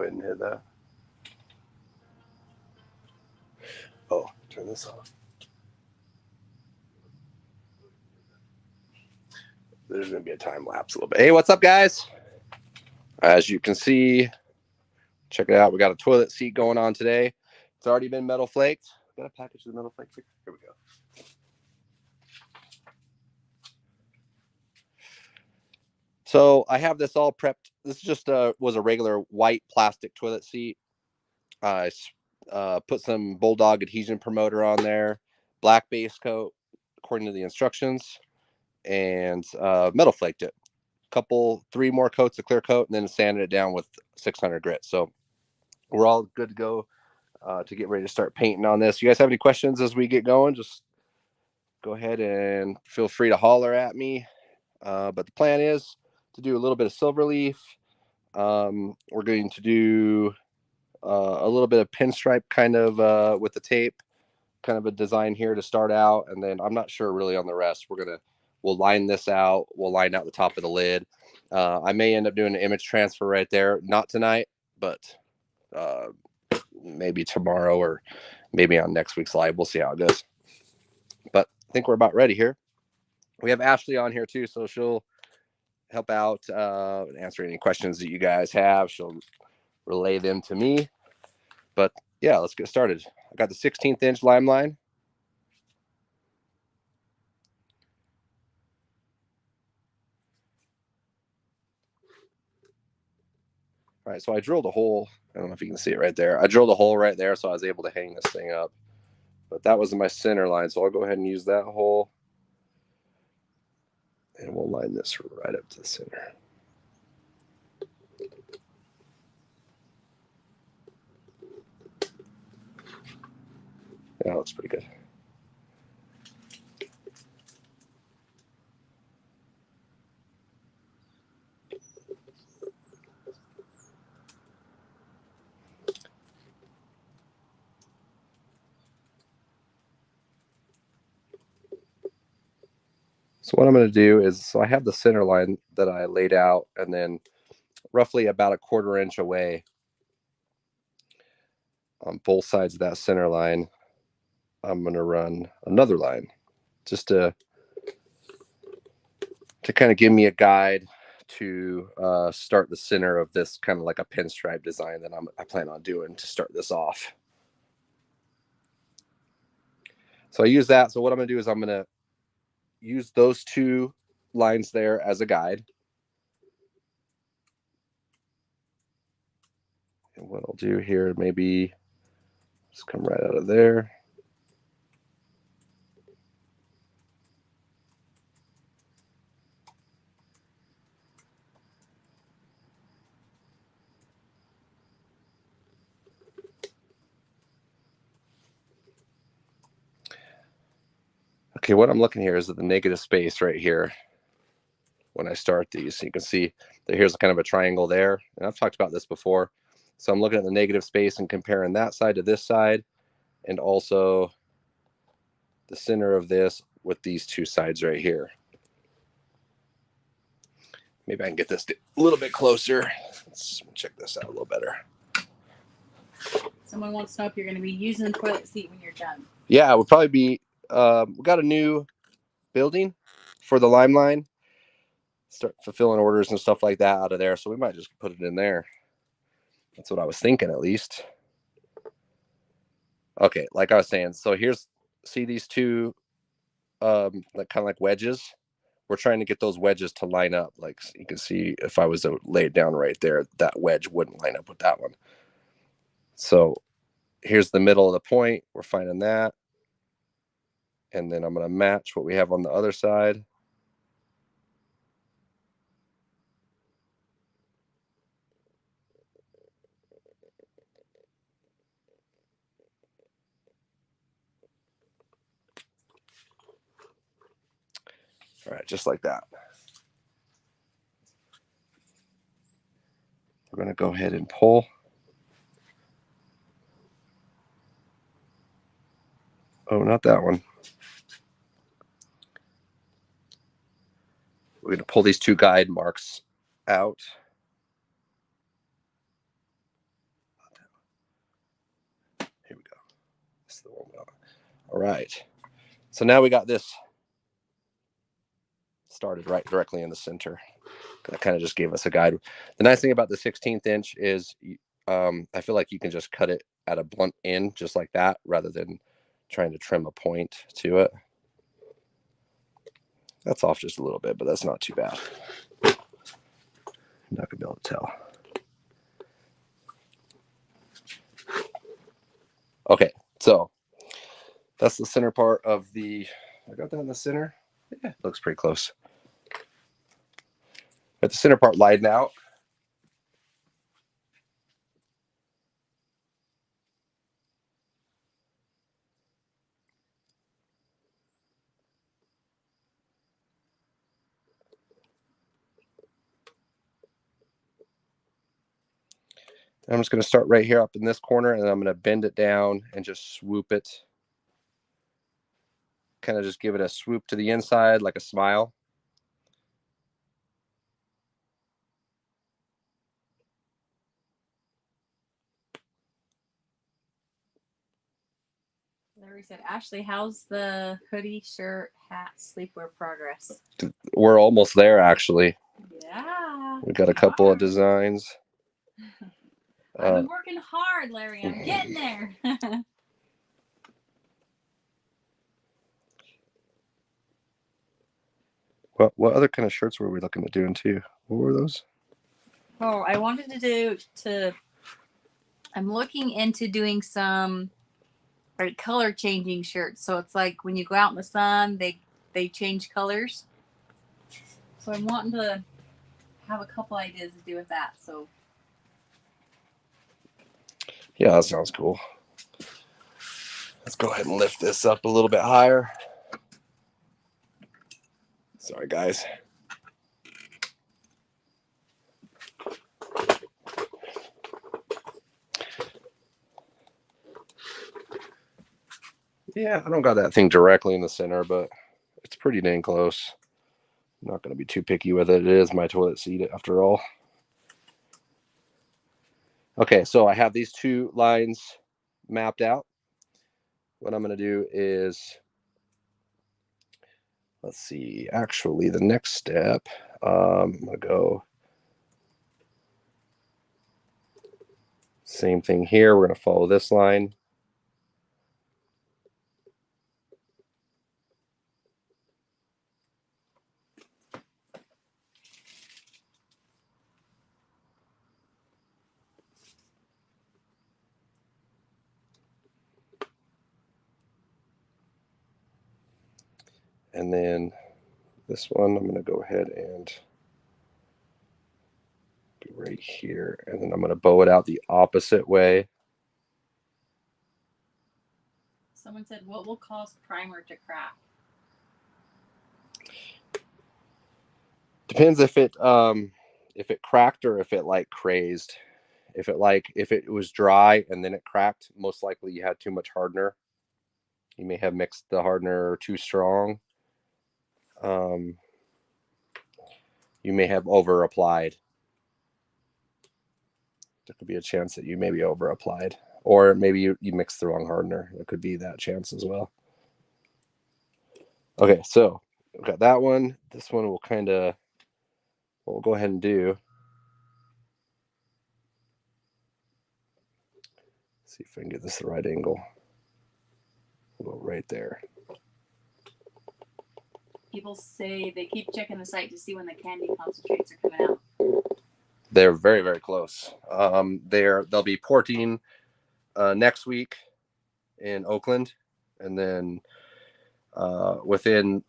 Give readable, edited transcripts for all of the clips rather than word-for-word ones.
ahead and hit that. Oh, turn this off. There's going to be a time lapse a little bit. Hey, what's up, guys? As you can see, check it out. We got a toilet seat going on today. It's already been metal flaked. Got a package of the metal flakes here. Here we go. So I have this all prepped. This just was a regular white plastic toilet seat. I put some Bulldog adhesion promoter on there, black base coat according to the instructions, and metal flaked it. Three more coats of clear coat, and then sanded it down with 600 grit. So we're all good to go to get ready to start painting on this. You guys have any questions as we get going? Just go ahead and feel free to holler at me. But the plan is to do a little bit of silver leaf. We're going to do a little bit of pinstripe kind of with the tape, kind of a design here to start out. And then I'm not sure really on the rest. We'll line this out. We'll line out the top of the lid. I may end up doing an image transfer right there. Not tonight, but maybe tomorrow or maybe on next week's live. We'll see how it goes. But I think we're about ready here. We have Ashley on here too, so she'll help out and answer any questions that you guys have. She'll relay them to me. But yeah, let's get started. I got the 16th inch lime line. All right, so I drilled a hole. I don't know if you can see it right there. I drilled a hole right there, so I was able to hang this thing up. But that was my center line, so I'll go ahead and use that hole. And we'll line this right up to the center. Yeah, that looks pretty good. So what I'm going to do is, so I have the center line that I laid out, and then roughly about a 1/4 inch away on both sides of that center line, I'm going to run another line just to kind of give me a guide to start the center of this kind of like a pinstripe design that I plan on doing to start this off. So I use that. So what I'm going to do is I'm going to use those two lines there as a guide. And what I'll do here, maybe just come right out of there. Okay, what I'm looking here is at the negative space right here when I start these. So you can see that here's kind of a triangle there. And I've talked about this before. So I'm looking at the negative space and comparing that side to this side, and also the center of this with these two sides right here. Maybe I can get this a little bit closer. Let's check this out a little better. Someone wants to know if you're going to be using the toilet seat when you're done. Yeah, we'll probably be, we got a new building for the lime line. Start fulfilling orders and stuff like that out of there. So we might just put it in there. That's what I was thinking, at least. Okay, like I was saying, so see these two like kind of like wedges. We're trying to get those wedges to line up. Like you can see, if I was to lay it down right there, that wedge wouldn't line up with that one. So here's the middle of the point. We're finding that. And then I'm going to match what we have on the other side. All right, just like that. We're going to go ahead and pull. Oh, not that one. We're going to pull these two guide marks out. All right. So now we got this started right directly in the center. That kind of just gave us a guide. The nice thing about the 16th inch is I feel like you can just cut it at a blunt end just like that rather than trying to trim a point to it. That's off just a little bit, but that's not too bad. I'm not gonna be able to tell. Okay, so that's the center part of the, I got that in the center. Yeah, looks pretty close. Got the center part lined out. I'm just going to start right here up in this corner, and I'm going to bend it down and just swoop it. Kind of just give it a swoop to the inside like a smile. Larry said, Ashley, how's the hoodie, shirt, hat, sleepwear progress? We're almost there, actually. Yeah. We got a couple of designs. I've been working hard, Larry. I'm getting there. What other kind of shirts were we looking at doing too? What were those? Oh, I wanted I'm looking into doing some like color changing shirts. So it's like when you go out in the sun, they change colors. So I'm wanting to have a couple ideas to do with that. So Yeah, that sounds cool. Let's go ahead and lift this up a little bit higher. Sorry, guys. Yeah, I don't got that thing directly in the center, but it's pretty dang close. I'm not going to be too picky with it. It is my toilet seat after all. Okay, so I have these two lines mapped out. What I'm going to do is, let's see, actually the next step, I'm going to go same thing here. We're going to follow this line. And then this one, I'm going to go ahead and be right here. And then I'm going to bow it out the opposite way. someone said, what will cause primer to crack? Depends if it cracked or if it like crazed. If it was dry and then it cracked, most likely you had too much hardener. You may have mixed the hardener too strong. You may have over applied. There could be a chance that you maybe over applied, or maybe you mixed the wrong hardener. There could be that chance as well. Okay, so we've got that one. This one will kind of, what we'll go ahead and do. See if I can get this the right angle. We'll go right there. People say they keep checking the site to see when the candy concentrates are coming out. They're very, very close. They'll be porting next week in Oakland, and then within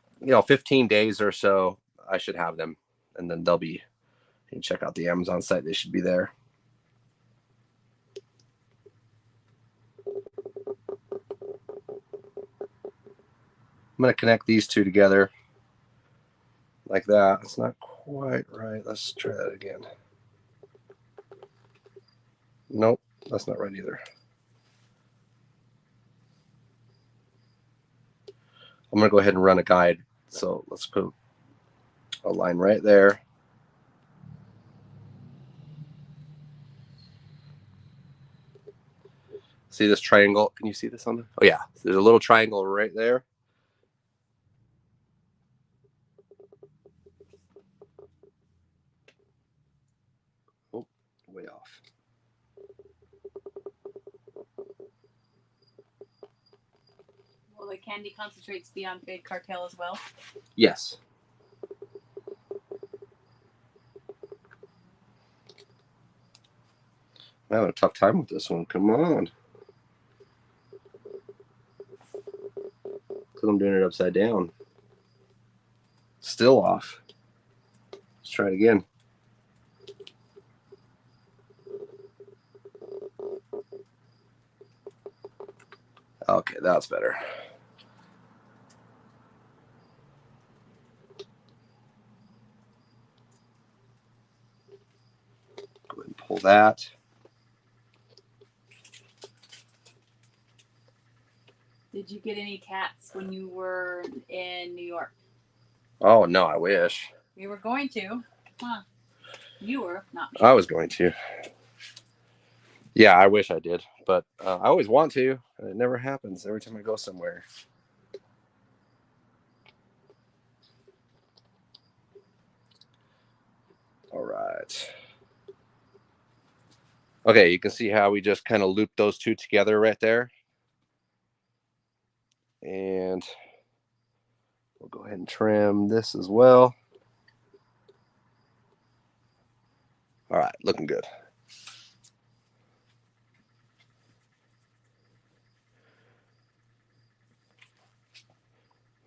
15 days or so, I should have them, and then they'll be. You can check out the Amazon site; they should be there. I'm going to connect these two together like that. It's not quite right. Let's try that again. Nope, that's not right either. I'm going to go ahead and run a guide. So let's put a line right there. See this triangle? Can you see this on the? Oh yeah, there's a little triangle right there. Oh, way off. Will the candy concentrates be on Big Cartel as well? Yes. I'm having a tough time with this one. Come on. Because I'm doing it upside down. Still off. Let's try it again. Okay, that's better. Go ahead and pull that. Did you get any cats when you were in New York? Oh, no, I wish. We were going to. Huh. You were, not me. I was going to. Yeah, I wish I did. But I always want to. And it never happens every time I go somewhere. All right. Okay, you can see how we just kind of looped those two together right there. And we'll go ahead and trim this as well. All right, looking good.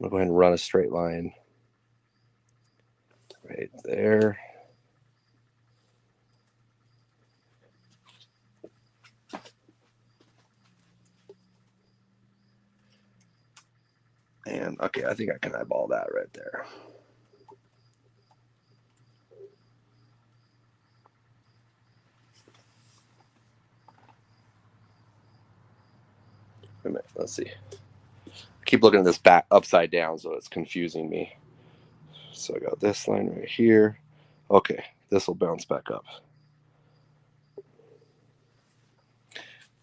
I'm going to go ahead and run a straight line right there. And okay, I think I can eyeball that right there. Wait a minute, let's see. I keep looking at this back upside down, so it's confusing me. So I got this line right here. Okay, this will bounce back up.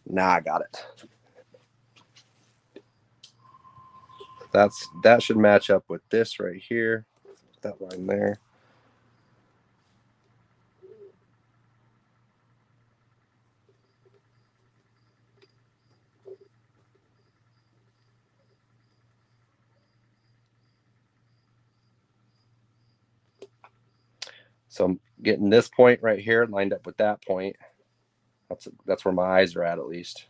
Now I got it. That should match up with this right here. That line there. So I'm getting this point right here lined up with that point. That's where my eyes are at least.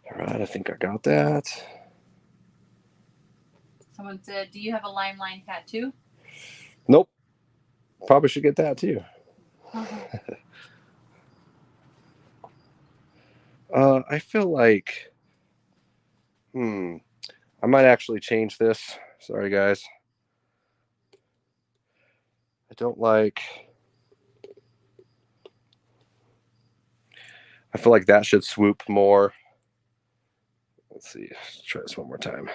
All right, I think I got that. Someone said, do you have a lime line tattoo? Nope. Probably should get that too. I feel like, I might actually change this. Sorry, guys. I don't like. I feel like that should swoop more. Let's see. Let's try this one more time.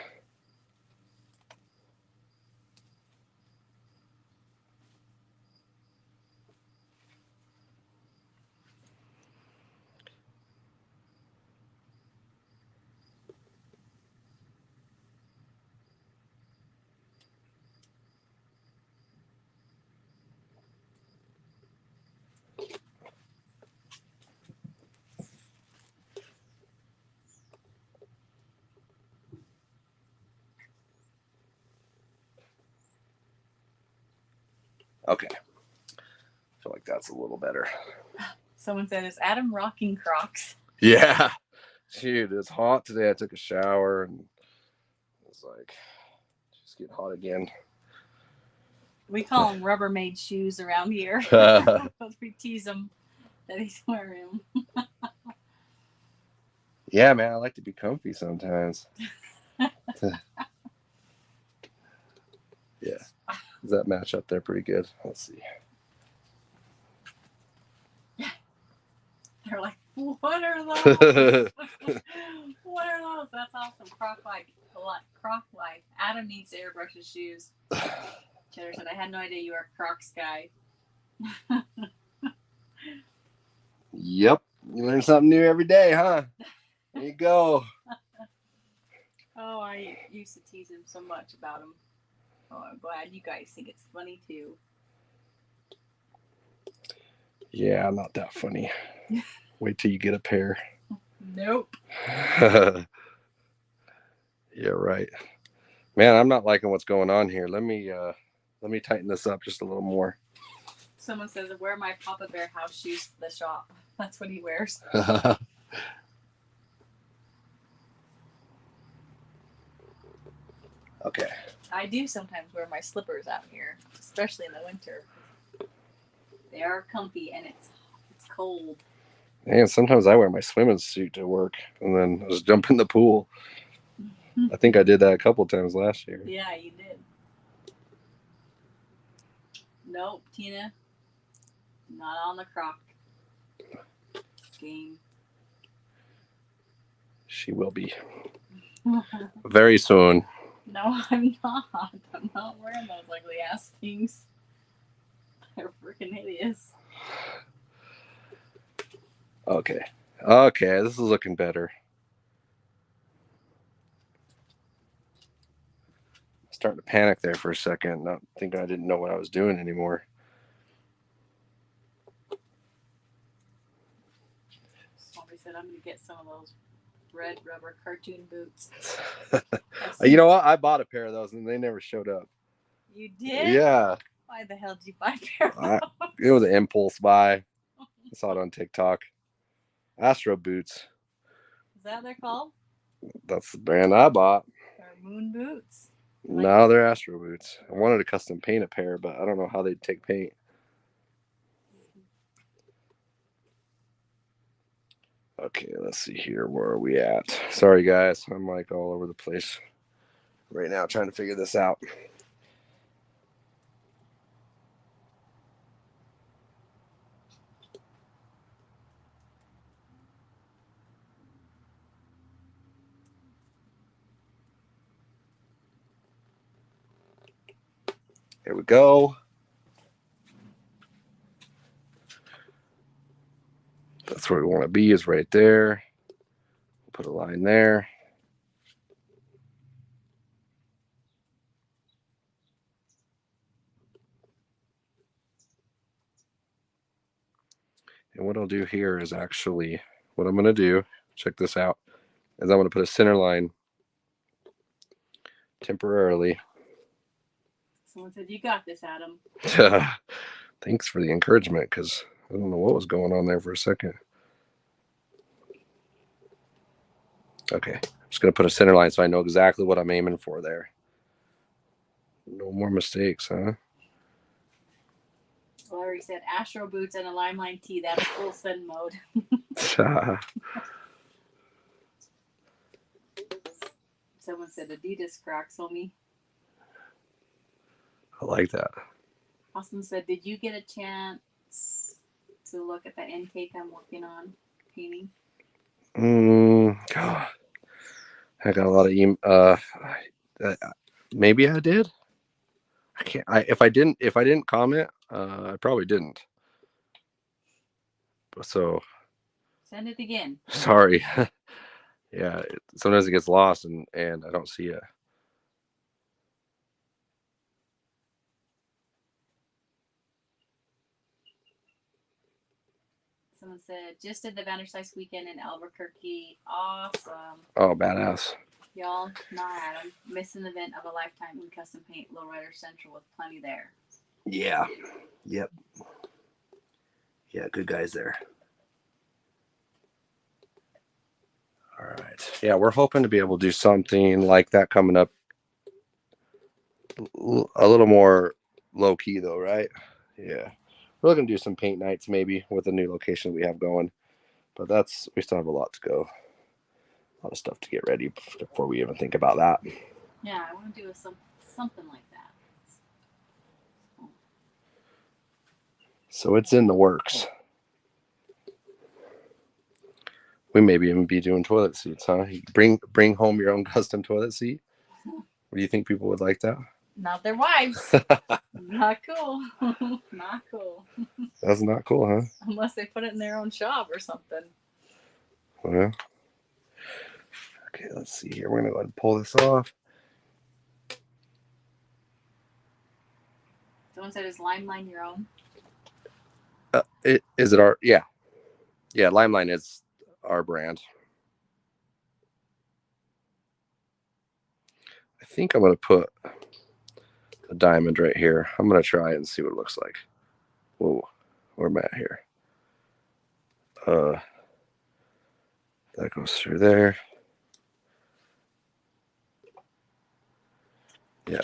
Okay. I feel like that's a little better. Someone said, is Adam rocking Crocs? Yeah. Shoot, it's hot today. I took a shower and it's like, just get hot again. We call them Rubbermaid shoes around here. Because we tease him that he's wearing them. Yeah, man, I like to be comfy sometimes. Yeah. Does that match up there pretty good? Let's see. They're like, what are those? What are those? That's awesome. Croc life. Croc life. Adam needs to airbrush his shoes. Cheddar said, I had no idea you were a Crocs guy. Yep. You learn something new every day, huh? There you go. Oh, I used to tease him so much about him. Oh, I'm glad you guys think it's funny too. Yeah, I'm not that funny. Wait till you get a pair. Nope. Yeah, right. Man, I'm not liking what's going on here. Let me tighten this up just a little more. Someone says, wear my Papa Bear house shoes to the shop. That's what he wears. Okay. I do sometimes wear my slippers out here, especially in the winter. They are comfy and it's cold. And sometimes I wear my swimming suit to work and then I just jump in the pool. I think I did that a couple times last year. Yeah, you did. Nope, Tina. Not on the Croc game. She will be. Very soon. No, I'm not. I'm not wearing those ugly ass things. They're freaking hideous. Okay. Okay, this is looking better. Starting to panic there for a second, not thinking I didn't know what I was doing anymore. Somebody said I'm gonna get some of those red rubber cartoon boots. You know what? I bought a pair of those and they never showed up. You did? Yeah. Why the hell did you buy a pair of those? It was an impulse buy. I saw it on TikTok. Astro boots. Is that what they're called? That's the brand I bought. They're moon boots. No, they're Astro boots. I wanted to custom paint a pair, but I don't know how they'd take paint. Okay, let's see here. Where are we at? Sorry, guys. I'm like all over the place right now trying to figure this out. Here we go. That's where we want to be, is right there. Put a line there. And what I'll do here is actually, what I'm going to do, check this out, is I'm going to put a center line temporarily. Someone said, you got this, Adam. Thanks for the encouragement, because I don't know what was going on there for a second. Okay, I'm just going to put a center line so I know exactly what I'm aiming for there. No more mistakes, huh? Larry said, Astro boots and a limeline tee. That's full send mode. Someone said, Adidas Crocs, homie. I like that. Austin said, did you get a chance to look at the intake I'm working on painting? God. I got a lot of maybe I did. I can't. If I didn't comment, I probably didn't. So send it again. Sorry. Yeah, sometimes it gets lost and I don't see it. Someone said, just did the Vanderslice weekend in Albuquerque. Awesome. Oh, badass. Y'all, not Adam. Missed an event of a lifetime in custom paint, Lowrider Central with plenty there. Yeah. Yep. Yeah, good guys there. All right. Yeah, we're hoping to be able to do something like that coming up. A little more low key though, right? Yeah. We're looking to do some paint nights maybe with the new location we have going. But we still have a lot to go. A lot of stuff to get ready before we even think about that. Yeah, I want to do something like that. So it's in the works. We maybe even be doing toilet seats, huh? You bring home your own custom toilet seat. Do you think people would like that? Not their wives. Not cool. Not cool. That's not cool, huh? Unless they put it in their own shop or something. Well, okay, let's see here. We're gonna go ahead and pull this off. Someone said, "Is Limeline your own?" Is it our? Yeah, Limeline is our brand. I think I'm gonna put a diamond right here. I'm gonna try it and see what it looks like. Whoa, where am I at here? That goes through there. Yeah.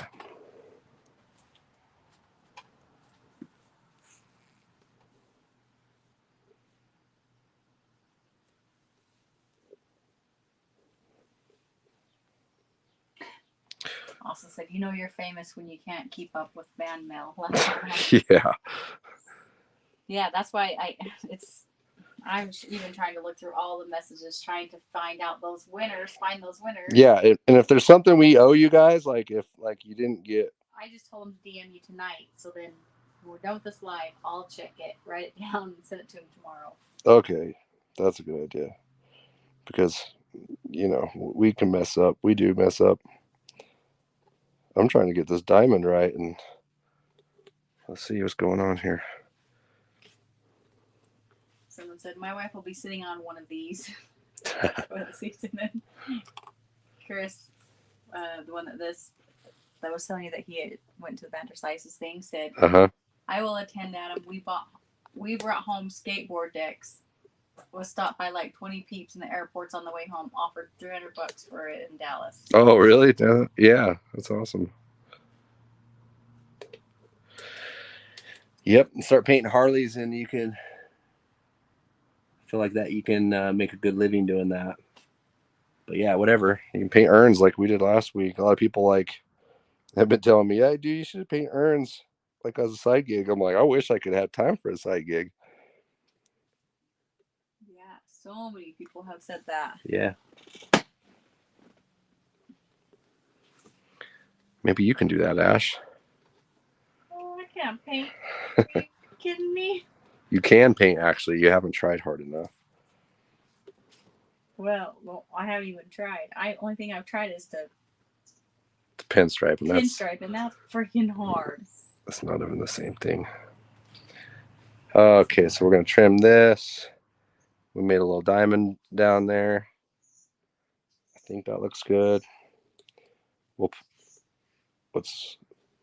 Also said, "You know you're famous when you can't keep up with fan mail." Yeah. Yeah, that's why I'm even trying to look through all the messages, trying to find out those winners, find those winners. Yeah, and if there's something we owe you guys, like if you didn't get, I just told them to DM you tonight, so then when we're done with this live, I'll check it, write it down, and send it to him tomorrow. okay, that's a good idea, because we can mess up. We do mess up. I'm trying to get this diamond right, and let's see what's going on here. Someone said my wife will be sitting on one of these for the season. And Chris, the one that was telling you that he went to the Vanderslice's thing, said, "I will attend, Adam. We brought home skateboard decks. Was stopped by like 20 peeps in the airports on the way home. Offered $300 for it in Dallas." Oh, really? Yeah, that's awesome. Yep, start painting Harleys, and you can feel like that. You can make a good living doing that. But yeah, whatever. You can paint urns like we did last week. A lot of people have been telling me, "Yeah, dude, you should paint urns like as a side gig." I'm like, I wish I could have time for a side gig. Yeah, so many people have said that. Yeah. Maybe you can do that, Ash. Oh, I can't paint. Are you kidding me? You can paint, actually. You haven't tried hard enough. Well, I haven't even tried. Only thing I've tried is to Pinstripe, and that's freaking hard. That's not even the same thing. Okay, so we're gonna trim this. We made a little diamond down there. I think that looks good. What's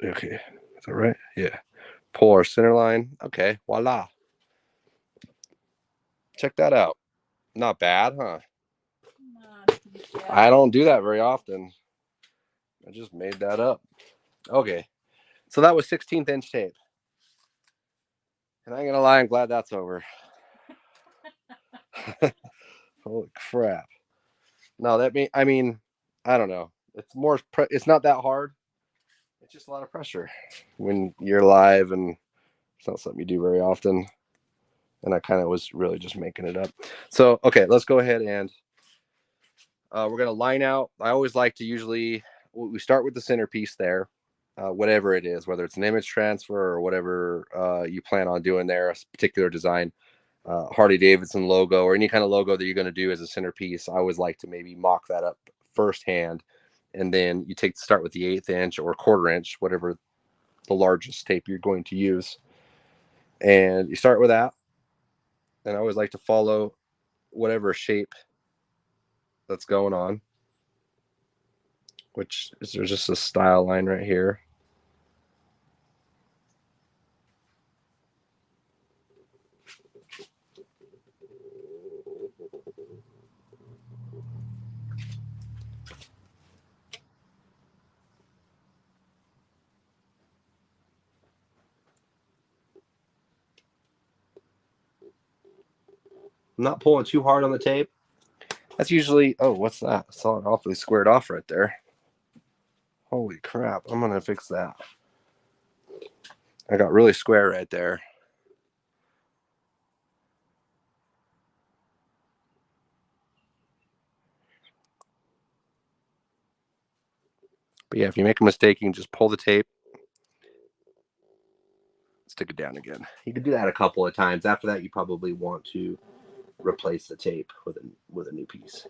okay? Is that right? Yeah. Pull our center line. Okay, voila. Check that out. Not bad, huh? I don't do that very often. I just made that up. Okay. So that was 16th inch tape. And I'm gonna lie, I'm glad that's over. Holy crap. No, I mean, I don't know. It's more it's not that hard. It's just a lot of pressure when you're live, and it's not something you do very often. And I kind of was really just making it up. So, okay, let's go ahead and we're going to line out. I always like to we start with the centerpiece there, whatever it is, whether it's an image transfer or whatever you plan on doing there, a particular design, Harley Davidson logo or any kind of logo that you're going to do as a centerpiece. I always like to maybe mock that up firsthand. And then you start with the 1/8 inch or 1/4 inch, whatever the largest tape you're going to use. And you start with that. And I always like to follow whatever shape that's going on, which is there's just a style line right here. I'm not pulling too hard on the tape. That's usually, oh, what's that? I saw it awfully squared off right there. Holy crap. I'm going to fix that. I got really square right there. But yeah, if you make a mistake, you can just pull the tape, stick it down again. You can do that a couple of times. After that, you probably want to replace the tape with a new piece.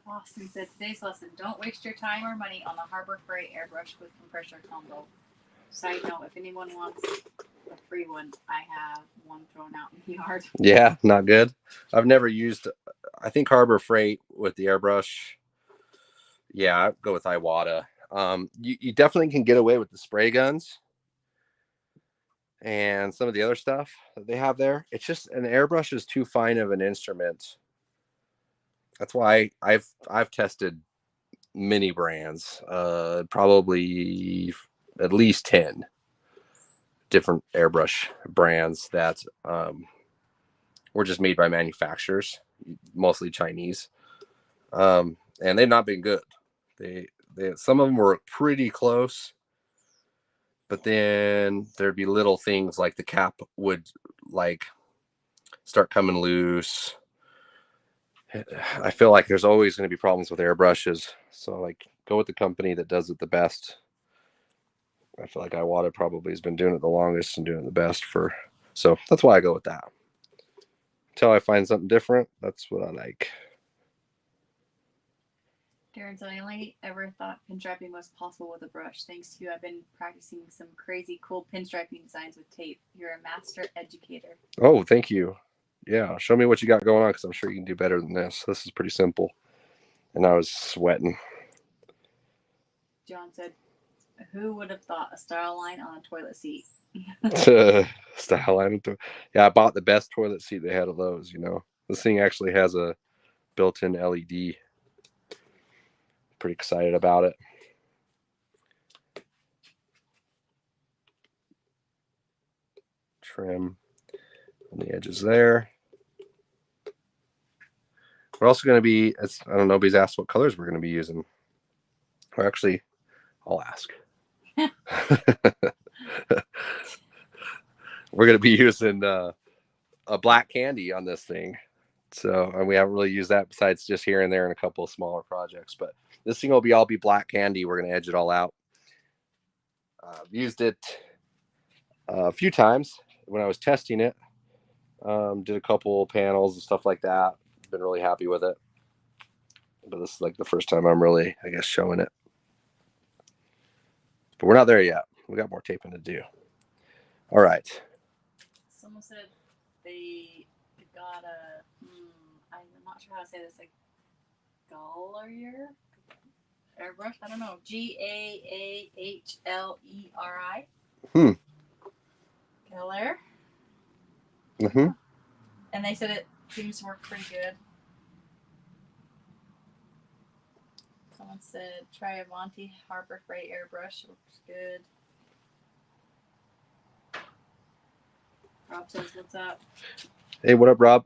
Austin said, today's lesson, don't waste your time or money on the Harbor Freight airbrush with compressor combo. Side note, if anyone wants a free one, I have one thrown out in the yard. Yeah, not good. I've never used, I think Harbor Freight with the airbrush. Yeah, I'd go with Iwata. You definitely can get away with the spray guns and some of the other stuff that they have there. It's just an airbrush is too fine of an instrument. That's why I've tested many brands, probably at least 10 different airbrush brands that were just made by manufacturers, mostly Chinese, and they've not been good. They some of them were pretty close, but then there'd be little things like the cap would like start coming loose. I feel like there's always going to be problems with airbrushes, so like go with the company that does it the best. I feel like Iwata probably has been doing it the longest and doing it the best for, so that's why I go with that. Until I find something different, that's what I like. Darren said, I only ever thought pinstriping was possible with a brush. Thanks to you, I've been practicing some crazy cool pinstriping designs with tape. You're a master educator. Oh, thank you. Yeah, show me what you got going on because I'm sure you can do better than this. This is pretty simple. And I was sweating. John said, who would have thought a style line on a toilet seat? Style line. Yeah, I bought the best toilet seat they had of those, you know. This thing actually has a built-in LED. Pretty excited about it. Trim on the edges there. We're also going to be, I don't know, nobody's asked what colors we're going to be using. Or actually, I'll ask. We're going to be using a black candy on this thing. So, and we haven't really used that besides just here and there in a couple of smaller projects. But this thing will all be black candy. We're going to edge it all out. I've used it a few times when I was testing it. Did a couple panels and stuff like that. Been really happy with it. But this is like the first time I'm really, I guess, showing it. But we're not there yet. We got more taping to do. All right. Someone said they got a, I'm not sure how to say this, like Galler airbrush. I don't know. Gaahleri. Galler. Mm-hmm. And they said it seems to work pretty good. Someone said try a Monty Harbor Freight airbrush. Looks good. Rob says, what's up? Hey, what up, Rob?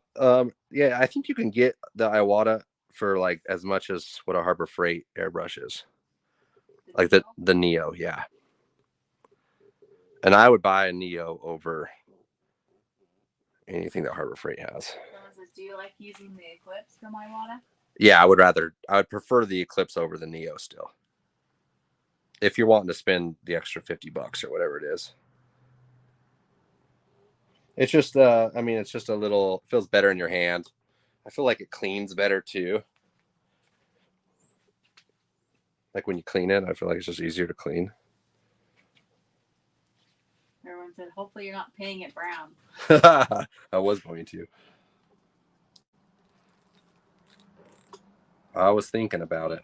Yeah, I think you can get the Iwata for like as much as what a Harbor Freight airbrush is. Like the Neo, yeah. And I would buy a Neo over anything that Harbor Freight has. Someone says, do you like using the Eclipse from Iwata? Yeah, I would prefer the Eclipse over the Neo still. If you're wanting to spend the extra $50 or whatever it is. It's just I mean, it's just a little, feels better in your hand. I feel like it cleans better too. Like when you clean it, I feel like it's just easier to clean. Everyone said, hopefully you're not painting it brown. I was going to. I was thinking about it.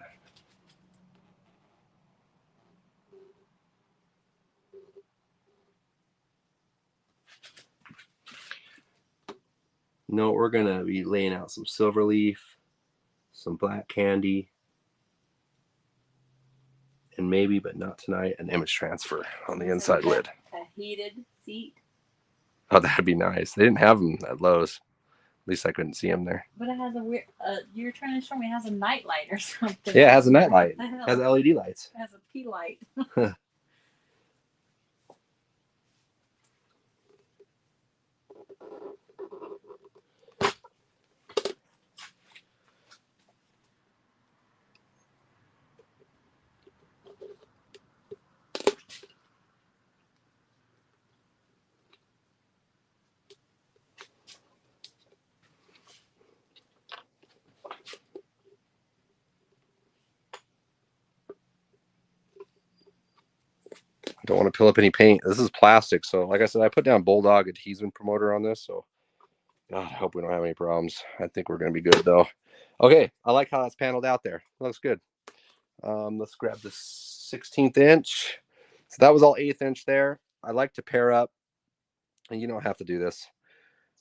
No, we're going to be laying out some silver leaf, some black candy, and maybe, but not tonight, an image transfer on the inside lid. A heated seat. Oh, that'd be nice. They didn't have them at Lowe's. At least I couldn't see them there. But it has a weird, you were trying to show me it has a night light or something. Yeah, it has a night light. It has LED lights. It has a P light. Don't want to fill up any paint. This is plastic, so like I said, I put down Bulldog adhesion promoter on this, so God, I hope we don't have any problems. I think we're going to be good, though. Okay, I like how that's paneled out there. It looks good. Let's grab the 16th inch. So that was all 1/8 inch there. I like to pair up, and you don't have to do this,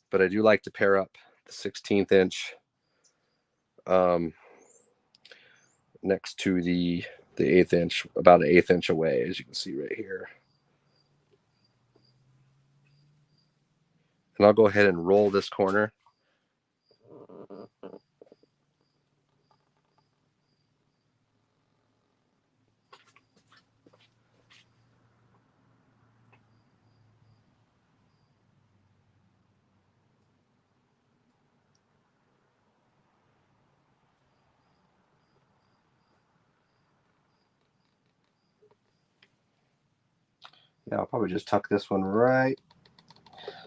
but I do like to pair up the 16th inch next to the 1/8 inch, about an 1/8 inch away, as you can see right here. And I'll go ahead and roll this corner. Yeah, I'll probably just tuck this one right.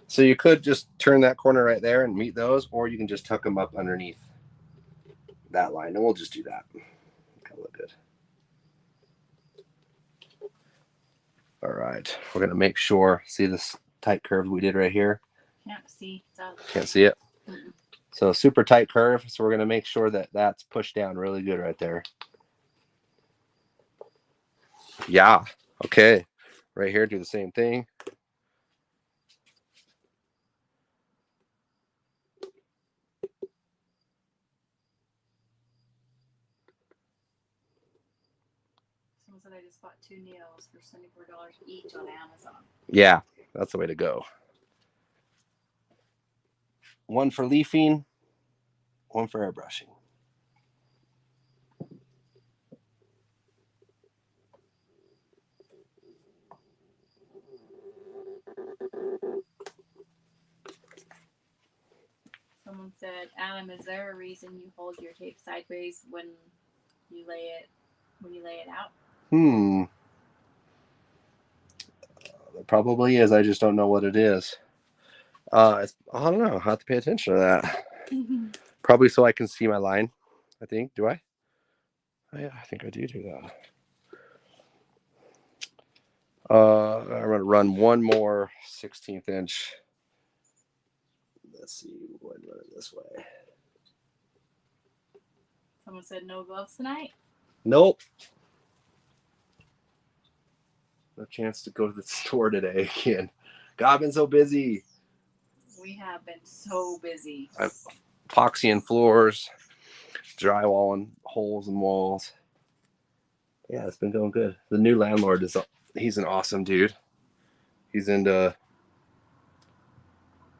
So you could just turn that corner right there and meet those, or you can just tuck them up underneath that line, and we'll just do that. That'll look good. All right, we're gonna make sure. See this tight curve we did right here? Can't see. Can't see it. So super tight curve. So we're gonna make sure that that's pushed down really good right there. Yeah. Okay. Right here, do the same thing. Someone said I just bought 2 nails for $74 each on Amazon. Yeah, that's the way to go. One for leafing, one for airbrushing. Someone said, Adam, is there a reason you hold your tape sideways when you lay it out? There probably is. I just don't know what it is. I don't know. I have to pay attention to that. Probably so I can see my line. I think. Do I? Oh, yeah, I think I do that. I'm going to run one more 16th inch. Let's see. We'll run it this way. Someone said no gloves tonight? Nope. No chance to go to the store today again. God, I've been so busy. We have been so busy. I've epoxying floors, drywalling holes in walls. Yeah, it's been going good. The new landlord he's an awesome dude. He's into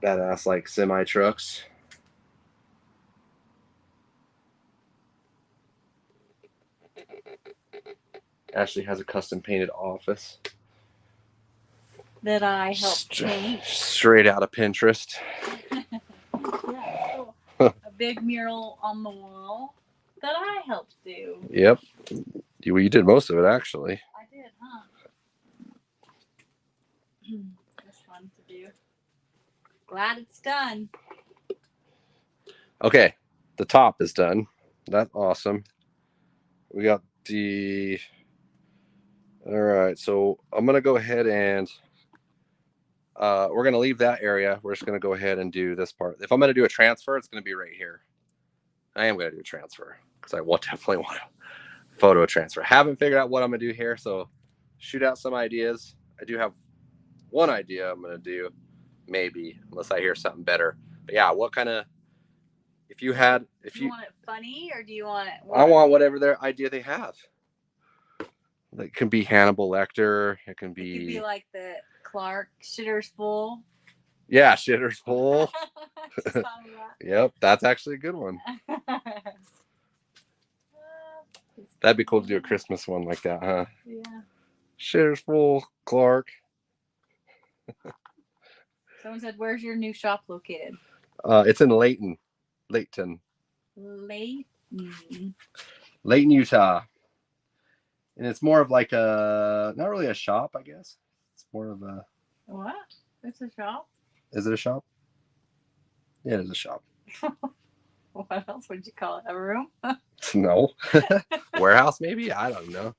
badass like semi trucks. Ashley has a custom painted office that I helped paint. Straight out of Pinterest. Yeah, cool. A big mural on the wall that I helped do. Yep. You did most of it, actually. I did, huh? It's fun to do. Glad it's done. Okay. The top is done. That's awesome. We got the... All right. So I'm going to go ahead and... we're going to leave that area. We're just going to go ahead and do this part. If I'm going to do a transfer, it's going to be right here. I am going to do a transfer because I will definitely want a photo transfer. Haven't figured out what I'm going to do here, so shoot out some ideas. I do have one idea I'm going to do, maybe, unless I hear something better. But yeah, what kind of, if you want it funny, or do you want it? I want whatever their idea they have. It can be Hannibal Lecter. It could be like the Clark Shitter's Full. Yeah, Shitter's Full. Yep, that's actually a good one. That'd be cool to do a Christmas one like that, huh? Yeah. Shitter's Full, Clark. Someone said, "Where's your new shop located?" It's in Layton, Utah. And it's more of like not really a shop, I guess. It's more of a... What? It's a shop? Is it a shop? Yeah, it is a shop. What else would you call it? A room? No. Warehouse, maybe? I don't know.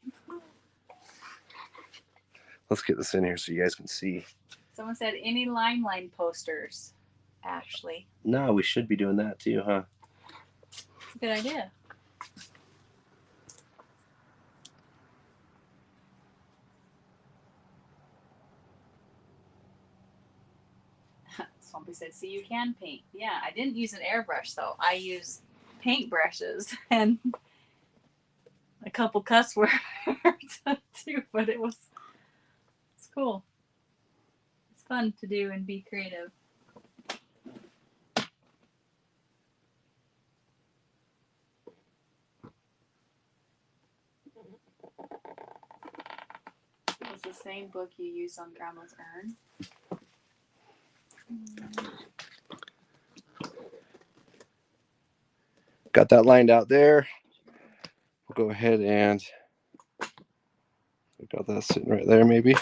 Let's get this in here so you guys can see. Someone said any line posters, Ashley. No, we should be doing that too, huh? Good idea. Swampy said, see, you can paint. Yeah, I didn't use an airbrush, though. I used paint brushes and a couple cuss words, too, but it's cool. It's fun to do and be creative. It's the same book you used on Grandma's urn. Got that lined out there. We'll go ahead and we got that sitting right there, maybe.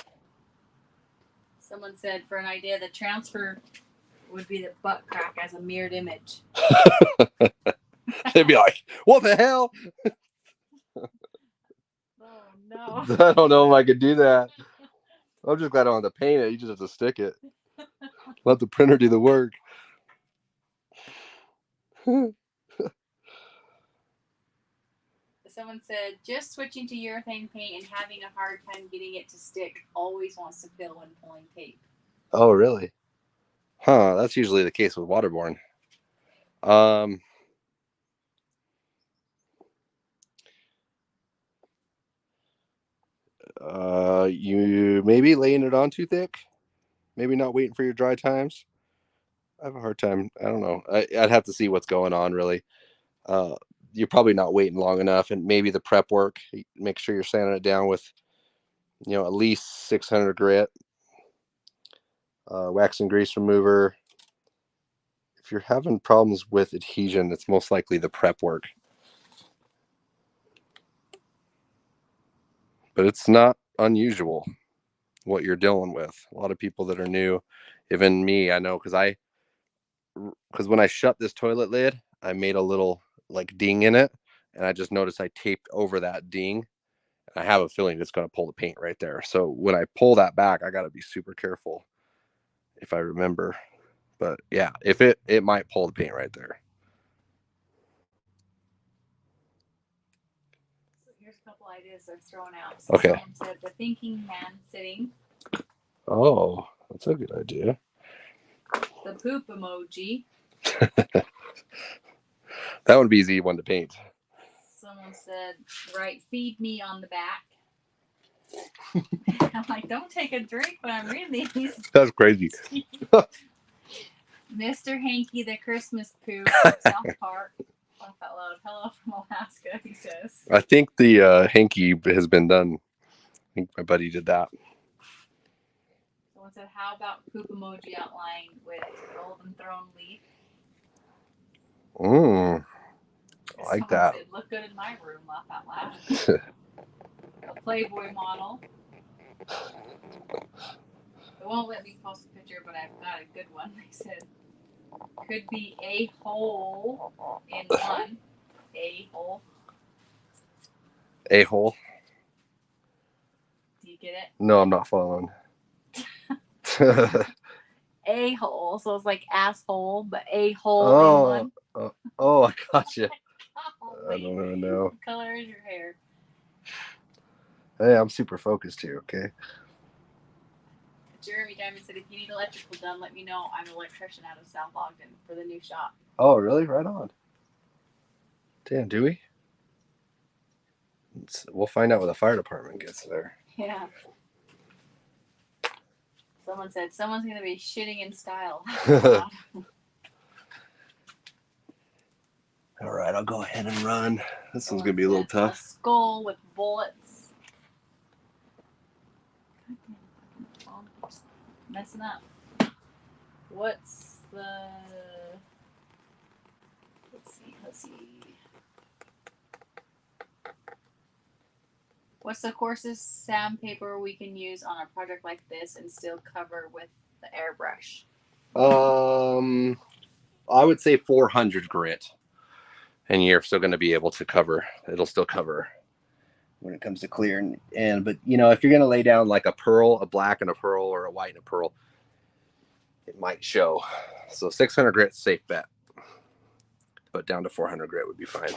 Someone said for an idea, the transfer would be the butt crack as a mirrored image. They'd be like, what the hell? Oh, no. I don't know if I could do that. I'm just glad I don't have to paint it. You just have to stick it. Let the printer do the work. Someone said, just switching to urethane paint and having a hard time getting it to stick. Always wants to fill when pulling tape. Oh, really? Huh, that's usually the case with waterborne. You maybe laying it on too thick? Maybe not waiting for your dry times? I have a hard time. I don't know. I'd have to see what's going on, really. You're probably not waiting long enough, and maybe the prep work. Make sure you're sanding it down with, at least 600 grit, wax and grease remover. If you're having problems with adhesion, it's most likely the prep work. But it's not unusual what you're dealing with. A lot of people that are new, even me, I know, because when I shut this toilet lid, I made a little like ding in it, and I just noticed I taped over that ding. And I have a feeling it's going to pull the paint right there. So when I pull that back, I got to be super careful if I remember. But yeah, if it might pull the paint right there. So here's a couple ideas they're throwing out. So okay. Someone said the thinking man sitting. Oh, that's a good idea. The poop emoji. That would be easy one to paint. Someone said, right, feed me on the back. I'm like, don't take a drink when I'm reading these. That's crazy. Mr. Hanky, the Christmas poop from South Park. Laugh out loud. Hello from Alaska, he says. I think the hanky has been done. I think my buddy did that. Someone said, how about poop emoji outline with golden throne leaf? I like that. Said, look good in my room. Laugh out loud. A Playboy model. It won't let me post a picture, but I've got a good one. They said, could be a hole in one. A hole. A hole. Do you get it? No, I'm not following. A hole. So it's like asshole, but a hole in one. Oh, I gotcha. Oh, I don't even know. What color is your hair? Hey, I'm super focused here, okay? Jeremy Diamond said, if you need electrical done, let me know. I'm an electrician out of South Ogden for the new shop. Oh, really? Right on. Damn, do we? We'll find out when the fire department gets there. Yeah. Someone said, someone's going to be shitting in style. All right, I'll go ahead and run. This one's going to be a little tough. A skull with bullets. Messing up. What's the... Let's see. What's the coarsest sandpaper we can use on a project like this and still cover with the airbrush? I would say 400 grit. And you're still going to be able to cover. It'll still cover. when it comes to clear. But you know, if you're gonna lay down like a pearl, a black and a pearl, or a white and a pearl, it might show. So 600 grit, safe bet. But down to 400 grit would be fine.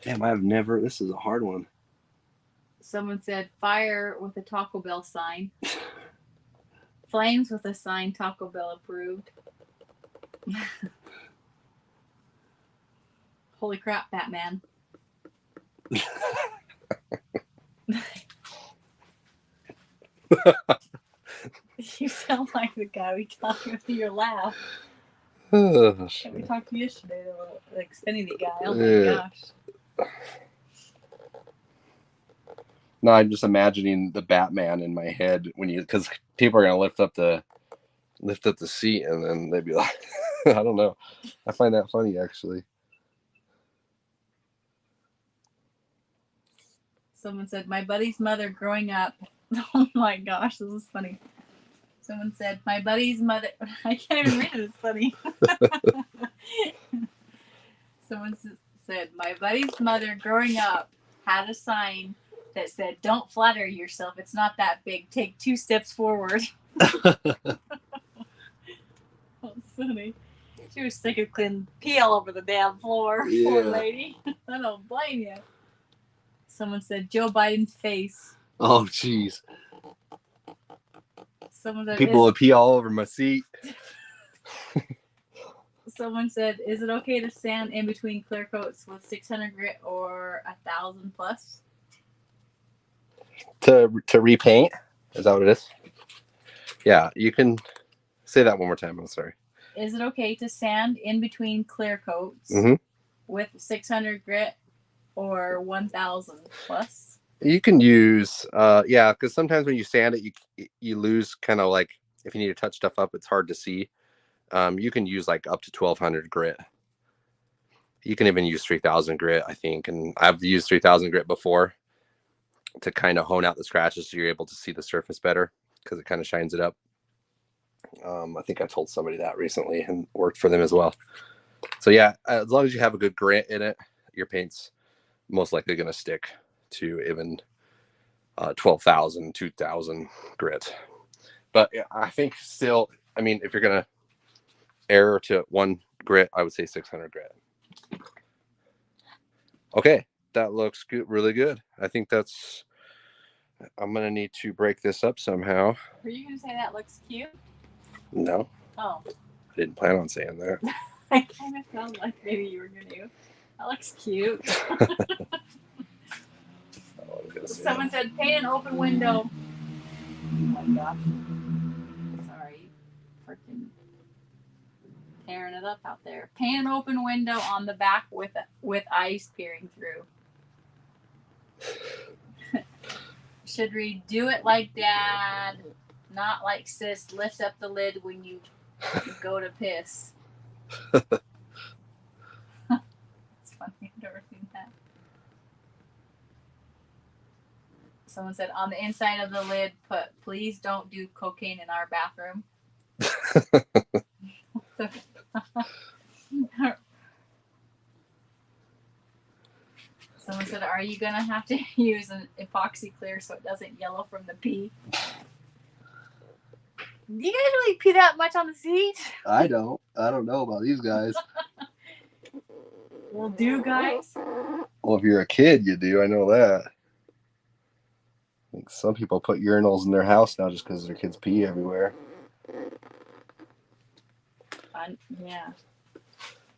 Damn, I've never. This is a hard one. Someone said fire with a Taco Bell sign. Flames with a sign, Taco Bell approved. Holy crap, Batman. You sound like the guy we talked to your laugh. Oh, We talked to yesterday, the Xfinity guy. Oh my gosh. No, I'm just imagining the Batman in my head because people are gonna lift up the seat and then they'd be like, I don't know. I find that funny actually. Someone said my buddy's mother growing up. Oh my gosh, this is funny. Someone said my buddy's mother. I can't even read it. It's funny. Someone said my buddy's mother growing up had a sign that said, "Don't flatter yourself. It's not that big. Take 2 steps forward." That's funny. She was sick of cleaning pee all over the damn floor. Yeah. Poor lady. I don't blame you. Someone said Joe Biden's face. Oh, jeez. Someone said people will pee all over my seat. Someone said, "Is it okay to sand in between clear coats with 600 grit or 1,000 plus?" To repaint? Is that what it is? Yeah, you can say that one more time. I'm sorry. Is it okay to sand in between clear coats with 600 grit or 1,000 plus? You can use, yeah, because sometimes when you sand it, you lose kind of like, if you need to touch stuff up, it's hard to see. You can use like up to 1,200 grit. You can even use 3,000 grit, I think. And I've used 3,000 grit before to kind of hone out the scratches so you're able to see the surface better because it kind of shines it up. I think I told somebody that recently and worked for them as well. So yeah, as long as you have a good grit in it, your paint's most likely going to stick to even 12,000, 2,000 grit. But yeah, I think still, I mean, if you're going to err to 1 grit, I would say 600 grit. Okay, that looks good, really good. I think that's, I'm going to need to break this up somehow. Were you going to say that looks cute? No. Oh. I didn't plan on saying that. I kind of felt like maybe you were going to. That looks cute. Someone said, paint an open window. Oh my gosh. Sorry. Freaking tearing it up out there. Paint an open window on the back with ice peering through. Should read, do it like dad, not like sis. Lift up the lid when you go to piss. It's funny. I've never seen that. Someone said, on the inside of the lid, put, please don't do cocaine in our bathroom. Someone said, are you going to have to use an epoxy clear so it doesn't yellow from the pee? Do you guys really pee that much on the seat? I don't know about these guys. Well, do guys? Well, if you're a kid, you do. I know that. I think some people put urinals in their house now just because their kids pee everywhere. Yeah.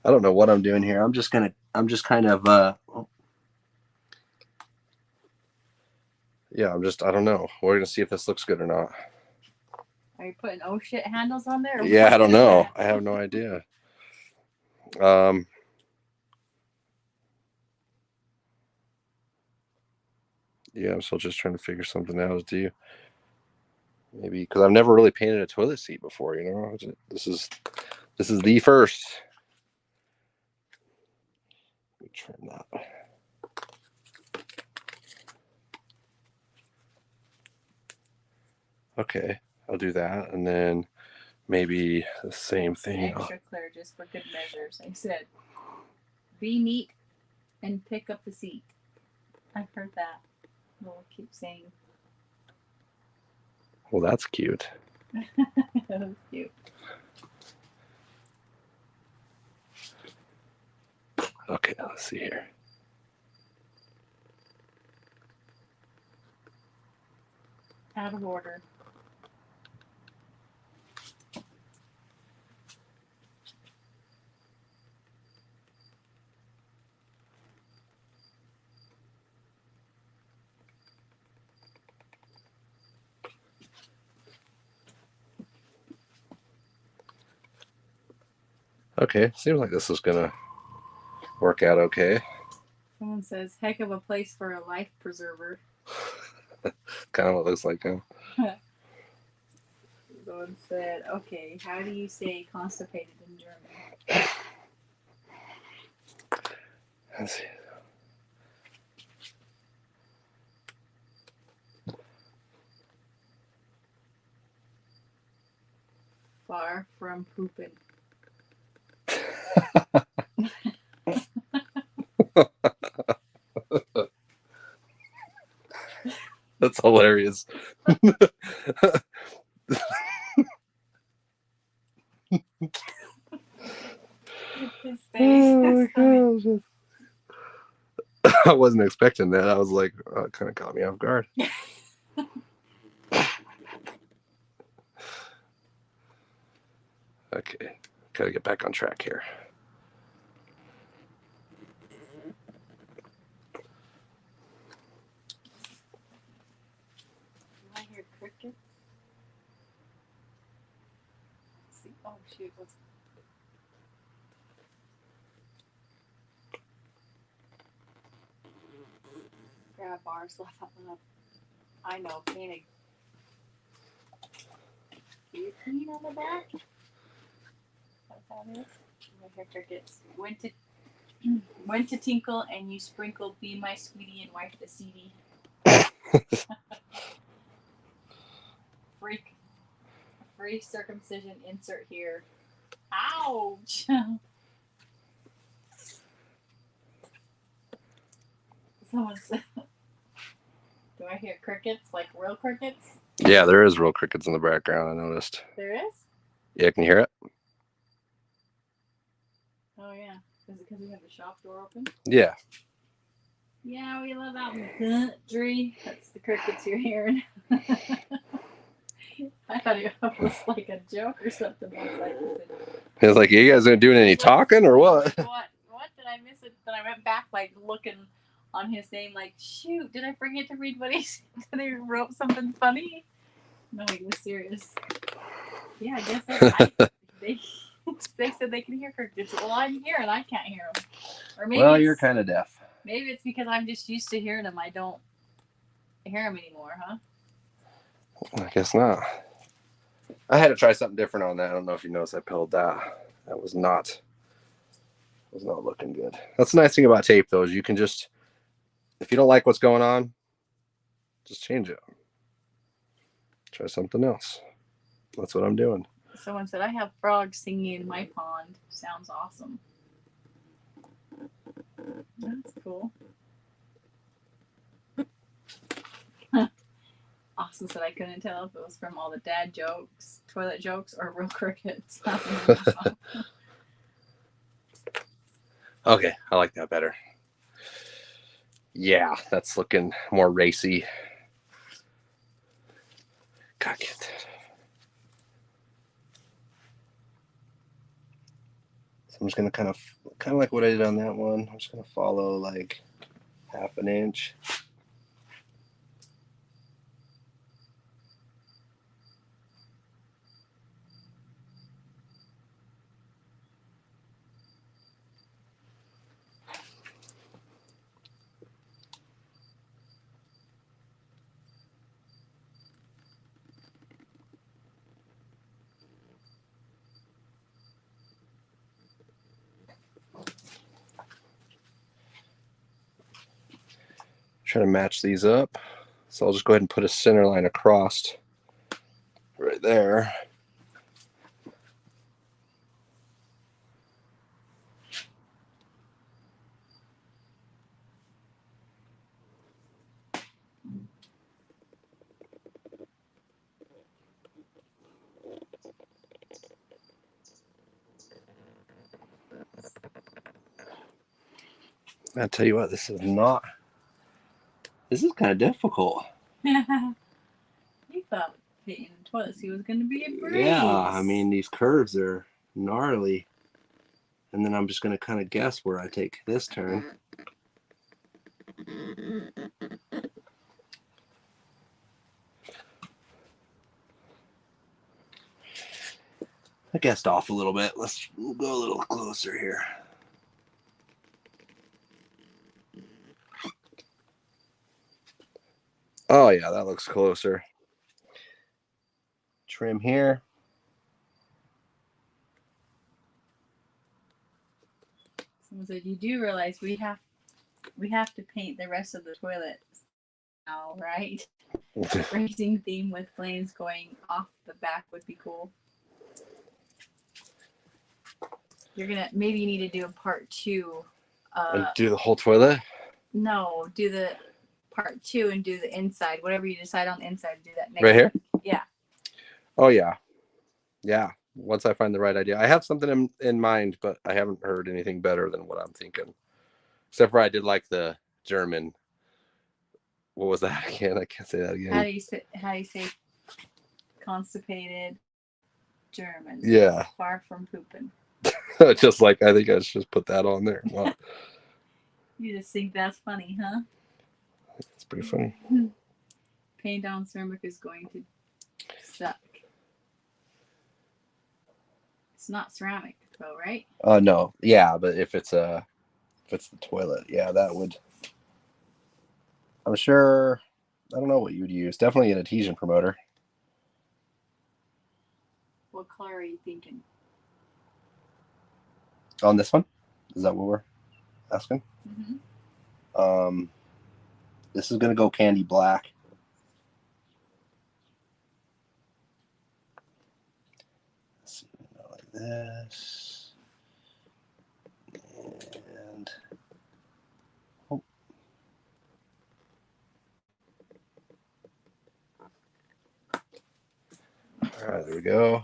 I don't know what I'm doing here. I'm just kind of yeah, I don't know. We're going to see if this looks good or not. Are you putting oh shit handles on there? Yeah, I don't know. I have no idea. Yeah, I'm still just trying to figure something out. Do you? Maybe because I've never really painted a toilet seat before, you know. This is the first. Let me trim that. Okay, I'll do that, and then maybe the same thing. Extra clear, just for good measures. I said, be neat and pick up the seat. I've heard that. We'll keep saying. Well, that's cute. That was cute. Okay, let's see here. Out of order. Okay, seems like this is gonna work out okay. Someone says, heck of a place for a life preserver. Kind of what it looks like, huh? Someone said, okay, how do you say constipated in German? Let's see. Far from pooping. That's hilarious. His face. Oh, I wasn't expecting that. I was like, oh, it kind of caught me off guard. Okay, gotta get back on track here. I hear crickets. See, oh shoot, what's grab bars left on. I know, painted guillotine on the back. That's how it is. I hear crickets. Went to tinkle and you sprinkled be my sweetie and wipe the CD. Free circumcision insert here. Ouch! Someone said, do I hear crickets? Like real crickets? Yeah, there is real crickets in the background, I noticed. There is? Yeah, can you hear it? Oh, yeah. Is it because we have the shop door open? Yeah. Yeah, we live out in the country. That's the crickets you're hearing. I thought it was like a joke or something. It's like, you guys aren't doing any talking or what? What? Did I miss it? Then I went back, like, looking on his name, like, shoot, did I forget to read what he said? Did he wrote something funny? No, he was serious. Yeah, I guess that's they said they can hear crickets. Well, I'm here and I can't hear them. Or maybe Well, you're kind of deaf. Maybe it's because I'm just used to hearing them. I don't hear them anymore, huh? I guess not. I had to try something different on that. I don't know if you noticed I peeled that. That was not looking good. That's the nice thing about tape, though, is you can just, if you don't like what's going on, just change it. Try something else. That's what I'm doing. Someone said, I have frogs singing in my pond. Sounds awesome. That's cool. Austin said I couldn't tell if it was from all the dad jokes, toilet jokes, or real crickets. Okay, I like that better. Yeah, that's looking more racy. God, get that. So I'm just gonna kind of like what I did on that one. I'm just gonna follow like half an inch. Try to match these up. So I'll just go ahead and put a center line across right there. I tell you what, this is kind of difficult. You thought painting the toilet seat was going to be a breeze. Yeah, I mean, these curves are gnarly. And then I'm just going to kind of guess where I take this turn. I guessed off a little bit. Let's go a little closer here. Oh, yeah, that looks closer. Trim here. Someone said, you do realize we have to paint the rest of the toilet now, right? Racing theme with flames going off the back would be cool. You're gonna maybe you need to do a part 2. And do the whole toilet? No, do the part 2 and do the inside. Whatever you decide on the inside, do that next. Right here? Yeah. Oh, yeah. Yeah. Once I find the right idea. I have something in mind, but I haven't heard anything better than what I'm thinking. Except for I did like the German. What was that again? I can't say that again. How do you say constipated German? Yeah. Far from pooping. Just like, I think I should just put that on there. Wow. You just think that's funny, huh? It's pretty funny. Paint on ceramic is going to suck. It's not ceramic though, right? No. Yeah, but if it's the toilet, yeah, that would. I'm sure. I don't know what you'd use. Definitely an adhesion promoter. What color are you thinking? On this one? Is that what we're asking? Mm-hmm. This is gonna go candy black. Let's see, like this, and oh. All right, there we go.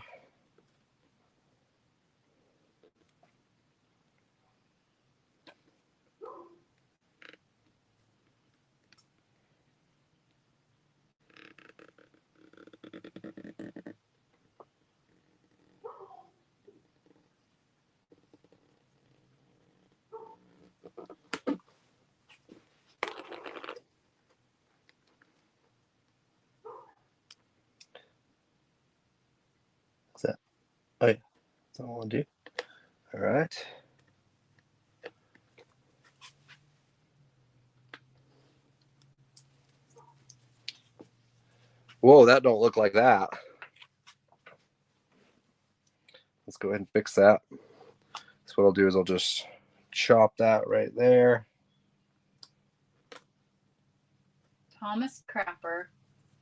What's that? Oh yeah, that's all I want to do. All right. Whoa, that don't look like that. Let's go ahead and fix that. So what I'll do is I'll just chop that right there. Thomas Crapper,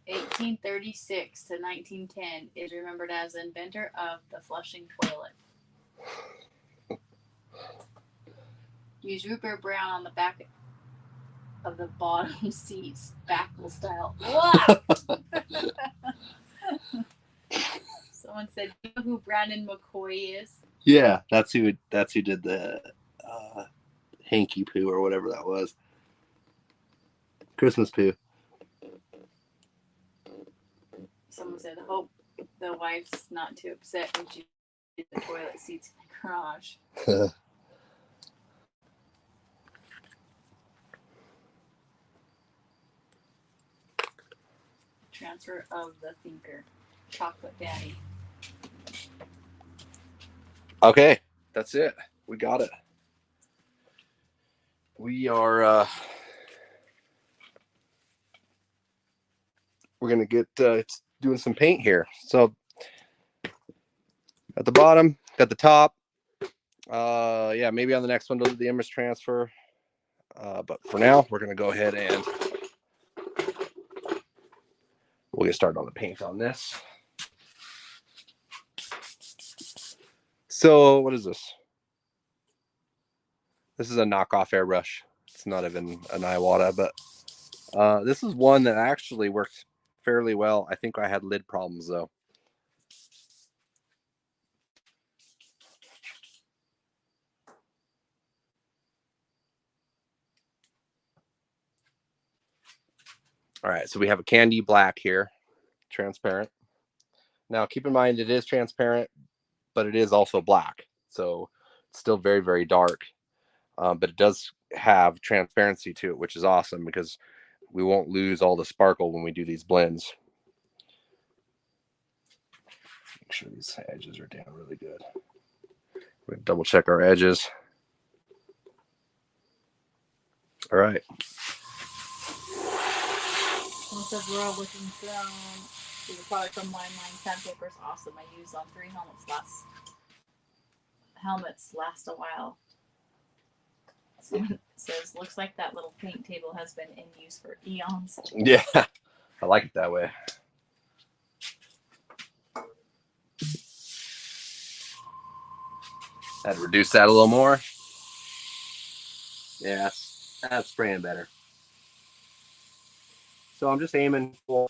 1836 to 1910, is remembered as the inventor of the flushing toilet. Use root beer brown on the back of the bottom seats, backle style. Someone said, "Do you know who Brandon McCoy is?" Yeah, that's who did the hanky poo or whatever that was. Christmas poo. Someone said, "Hope the wife's not too upset when she did the toilet seats in the garage." Transfer of the thinker, Chocolate Daddy. Okay, that's it. We got it. We are we're gonna get doing some paint here. So at the bottom, at the top, yeah, maybe on the next one we'll do the image transfer. But for now, we're gonna go ahead and we'll get started on the paint on this. So what is this? This is a knockoff airbrush. It's not even an Iwata, but this is one that actually works fairly well. I think I had lid problems though. All right, so we have a candy black here, transparent. Now, keep in mind it is transparent, but it is also black. So it's still very, very dark. But it does have transparency to it, which is awesome because we won't lose all the sparkle when we do these blends. Make sure these edges are down really good. We're going to double check our edges. All right. Most of we're all looking from the product from Line Sandpaper is awesome. I use on 3 helmets last a while. Someone says looks like that little paint table has been in use for eons. Yeah, I like it that way. Had to reduce that a little more. Yeah, that's spraying better. So I'm just aiming for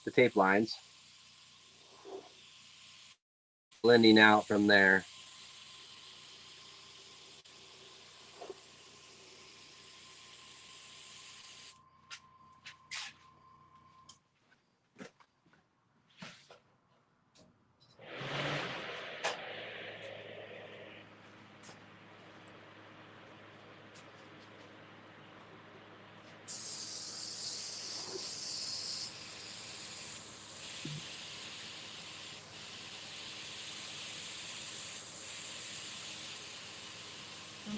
the tape lines, blending out from there.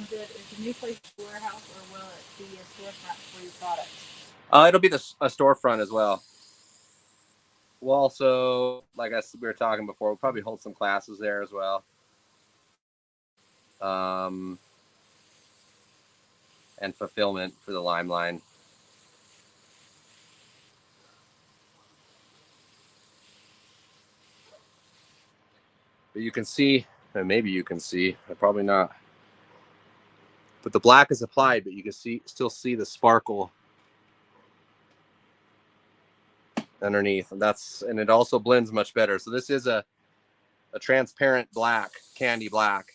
Good. Is the new place a warehouse or will it be a storefront for your product? It'll be a storefront as well. We'll also, like we were talking before, we'll probably hold some classes there as well. And fulfillment for the lime line. But you can see, and maybe you can see, probably not. But the black is applied, but you can still see the sparkle underneath, and it also blends much better. So this is a transparent black, candy black.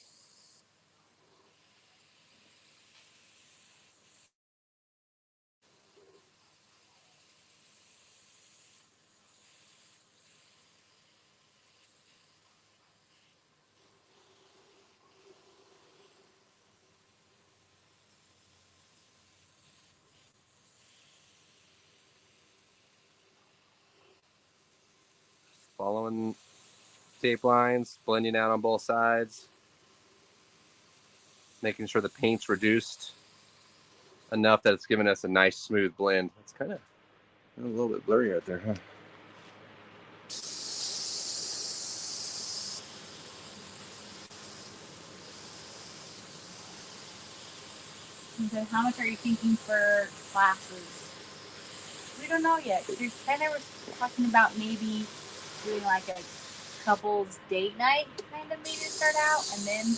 Following tape lines, blending out on both sides, making sure the paint's reduced enough that it's giving us a nice smooth blend. It's kind of a little bit blurry out there, huh? Okay, how much are you thinking for classes? We don't know yet. Tanner was talking about maybe doing like a couples date night kind of maybe to start out, and then.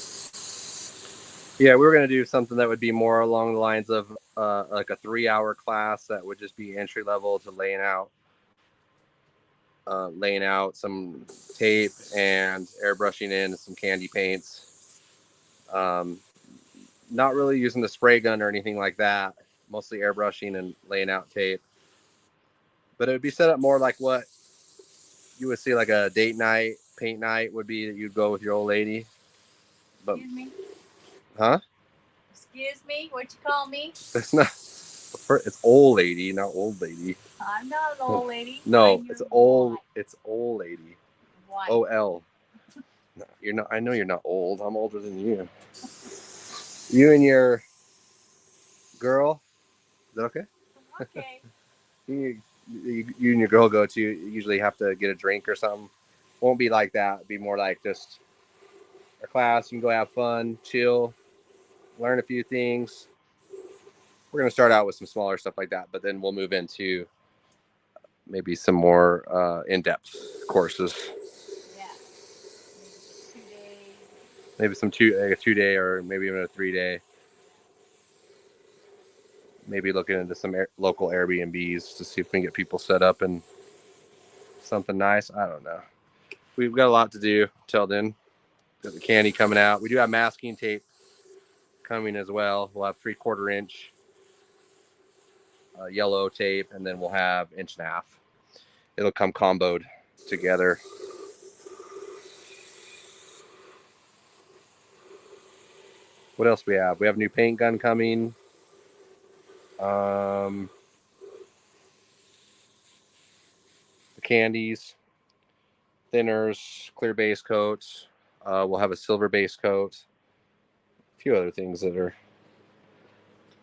Yeah, we were going to do something that would be more along the lines of like a 3-hour class that would just be entry level to laying out some tape and airbrushing in some candy paints. Not really using the spray gun or anything like that. Mostly airbrushing and laying out tape. But it would be set up more like what you would see like a date night, paint night would be, that you'd go with your old lady. But, excuse me? huh? Excuse me? What you call me? It's not. It's old lady, not old lady. I'm not an old lady. No, it's old. White. It's old lady. White. OL. No, you're not. I know you're not old. I'm older than you. You and your girl. Is that okay? Okay. You and your girl go to. You usually have to get a drink or something. Won't be like that. It'd be more like just a class. You can go have fun, chill, learn a few things. We're gonna start out with some smaller stuff like that, but then we'll move into maybe some more in-depth courses. Yeah. Maybe some a 2-day or maybe even a 3-day. Maybe looking into some local Airbnbs to see if we can get people set up and something nice. I don't know. We've got a lot to do till then. Got the candy coming out. We do have masking tape coming as well. We'll have 3/4 inch yellow tape, and then we'll have 1.5 inch. It'll come comboed together. What else we have? We have a new paint gun coming. The candies, thinners, clear base coats. We'll have a silver base coat. A few other things that are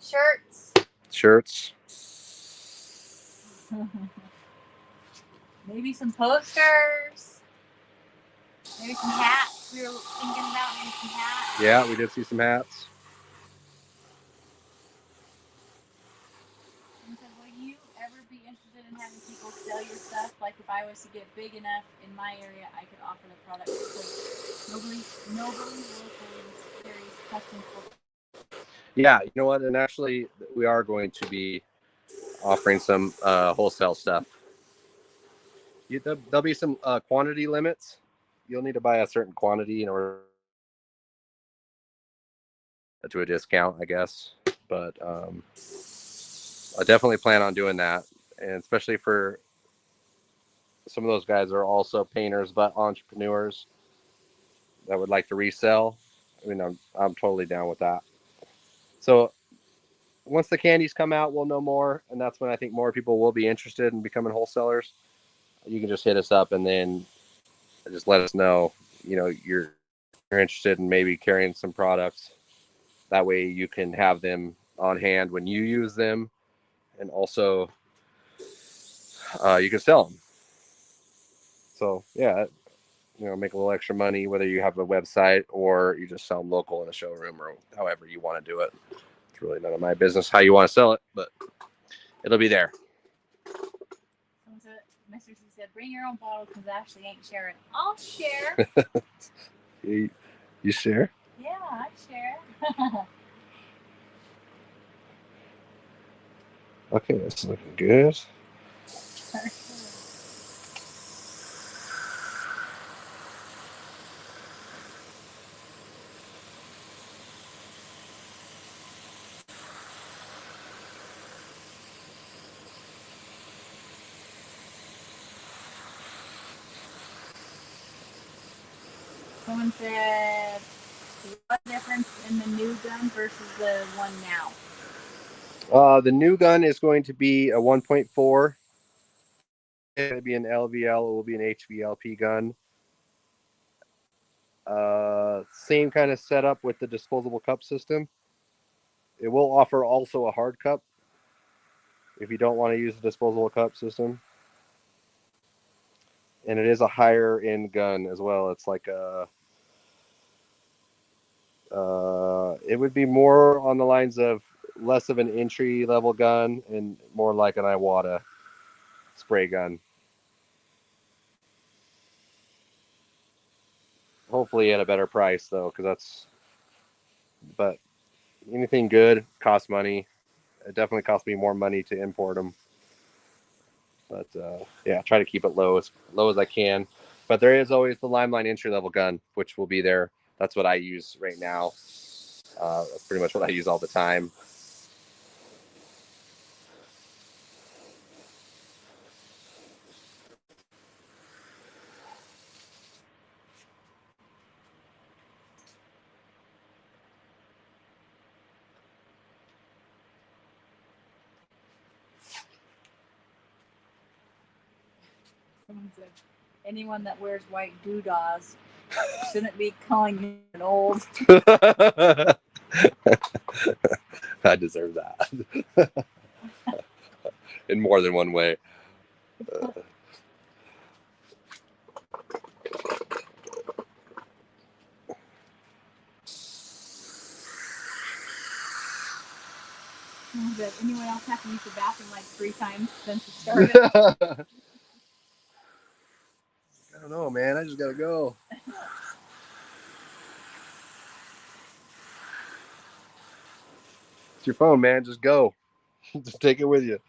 shirts. Maybe some posters. Maybe some hats. We were thinking about maybe some hats. Yeah, we did see some hats. And said, will you ever be interested in having people sell your stuff? Like if I was to get big enough in my area, I could offer the product because nobody locally carries custom clothing. Yeah, you know what? And actually, we are going to be offering some wholesale stuff. There'll be some quantity limits. You'll need to buy a certain quantity in order to a discount, I guess. But I definitely plan on doing that, and especially for some of those guys that are also painters but entrepreneurs that would like to resell. I mean, I'm totally down with that. So once the candies come out, we'll know more, and that's when I think more people will be interested in becoming wholesalers. You can just hit us up and then just let us know, you're interested in maybe carrying some products. That way you can have them on hand when you use them, and also you can sell them. So yeah, make a little extra money, whether you have a website or you just sell them local in a showroom, or however you want to do it. It's really none of my business how you want to sell it, but it'll be there. Mr. C said, bring your own bottle because Ashley ain't sharing. I'll share. You share? Yeah, I share. Okay, that's looking good. Someone said, what difference in the new gun versus the one now? The new gun is going to be a 1.4. It's going to be an LVL. It will be an HVLP gun. Same kind of setup with the disposable cup system. It will offer also a hard cup if you don't want to use the disposable cup system. And it is a higher end gun as well. It's like it would be more on the lines of less of an entry level gun and more like an Iwata spray gun. Hopefully at a better price though, but anything good costs money. It definitely cost me more money to import them. But yeah, try to keep it low as I can. But there is always the Limeline entry level gun, which will be there. That's what I use right now. That's pretty much what I use all the time. Someone said, anyone that wears white doodahs shouldn't be calling you an old. I deserve that in more than one way. Does anyone else have to use the bathroom like 3 times since it started? I don't know, man. I just gotta go. It's your phone, man. Just go. Just take it with you.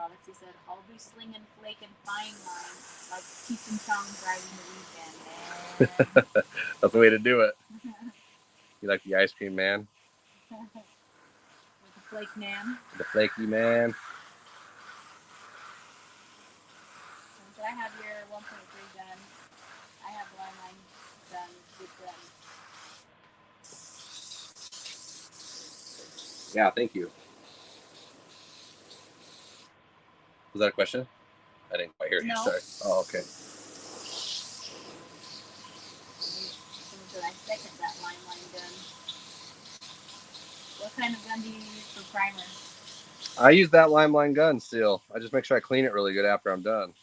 products. He said, I'll be slinging Flake and Fine Line like Cheech and Chong driving the weekend, man. That's the way to do it. You like the ice cream man? With the Flake man. The flaky man. So I have your 1.3 gun. I have line gun, good gun. Yeah, thank you. Was that a question? I didn't quite hear you. No. Sorry. Oh, okay. So I second that line gun. What kind of gun do you use for primer? I use that Limeline gun still. I just make sure I clean it really good after I'm done.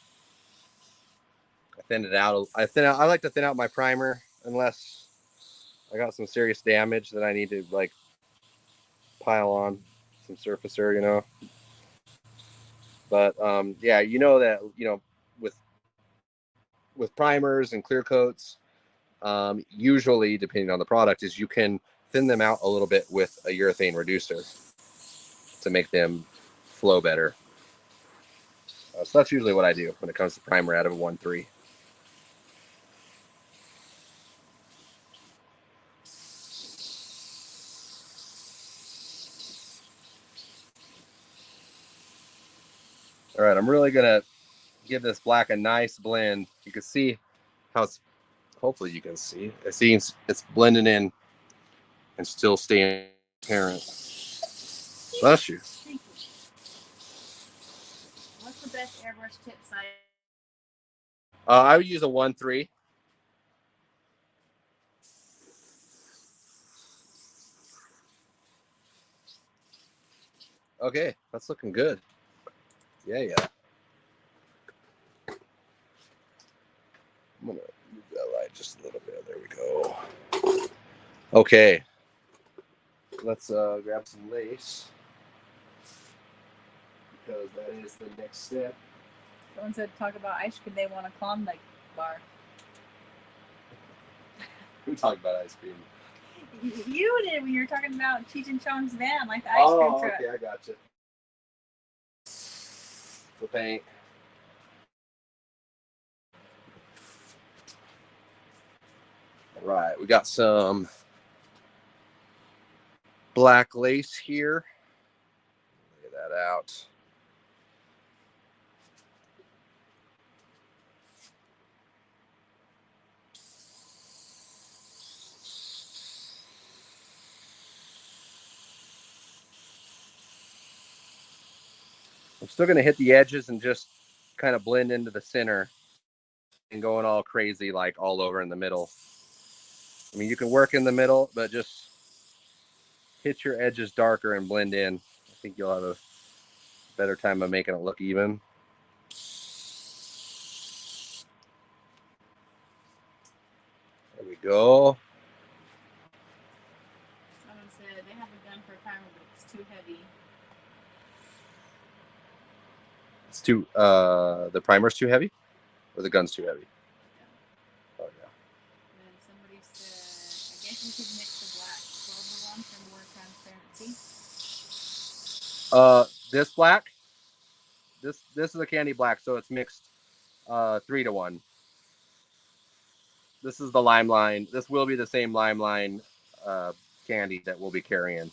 I thin it out. I like to thin out my primer unless I got some serious damage that I need to like pile on some surfacer, you know. But yeah, you know that with primers and clear coats, usually depending on the product, is you can thin them out a little bit with a urethane reducer to make them flow better. So that's usually what I do when it comes to primer out of a 1.3. All right, I'm really gonna give this black a nice blend. You can see how it's, hopefully you can see. It seems it's blending in and still staying transparent. Bless you. Thank you. What's the best airbrush tip size? I would use a 1.3. Okay, that's looking good. Yeah. I'm gonna move that light just a little bit. There we go. Okay, let's grab some lace because that is the next step. Someone said talk about ice cream. They want a Klondike bar. We talked about ice cream. You did when you were talking about Cheech and Chong's van, like the ice cream truck. Okay, I got you. The paint. All right, we got some black lace here. Lay that out. I'm still going to hit the edges and just kind of blend into the center and going all crazy, like all over in the middle. I mean, you can work in the middle, but just hit your edges darker and blend in. I think you'll have a better time of making it look even. There we go. Someone said they have a gun for a primer, but it's too heavy. It's too, the primer's too heavy? Or the gun's too heavy? Yeah. Oh, yeah. And then somebody said, I guess you could mix the black 12-to-1 for more transparency. This black, this is a candy black, so it's mixed 3-to-1. This is the Limeline. This will be the same Limeline candy that we'll be carrying.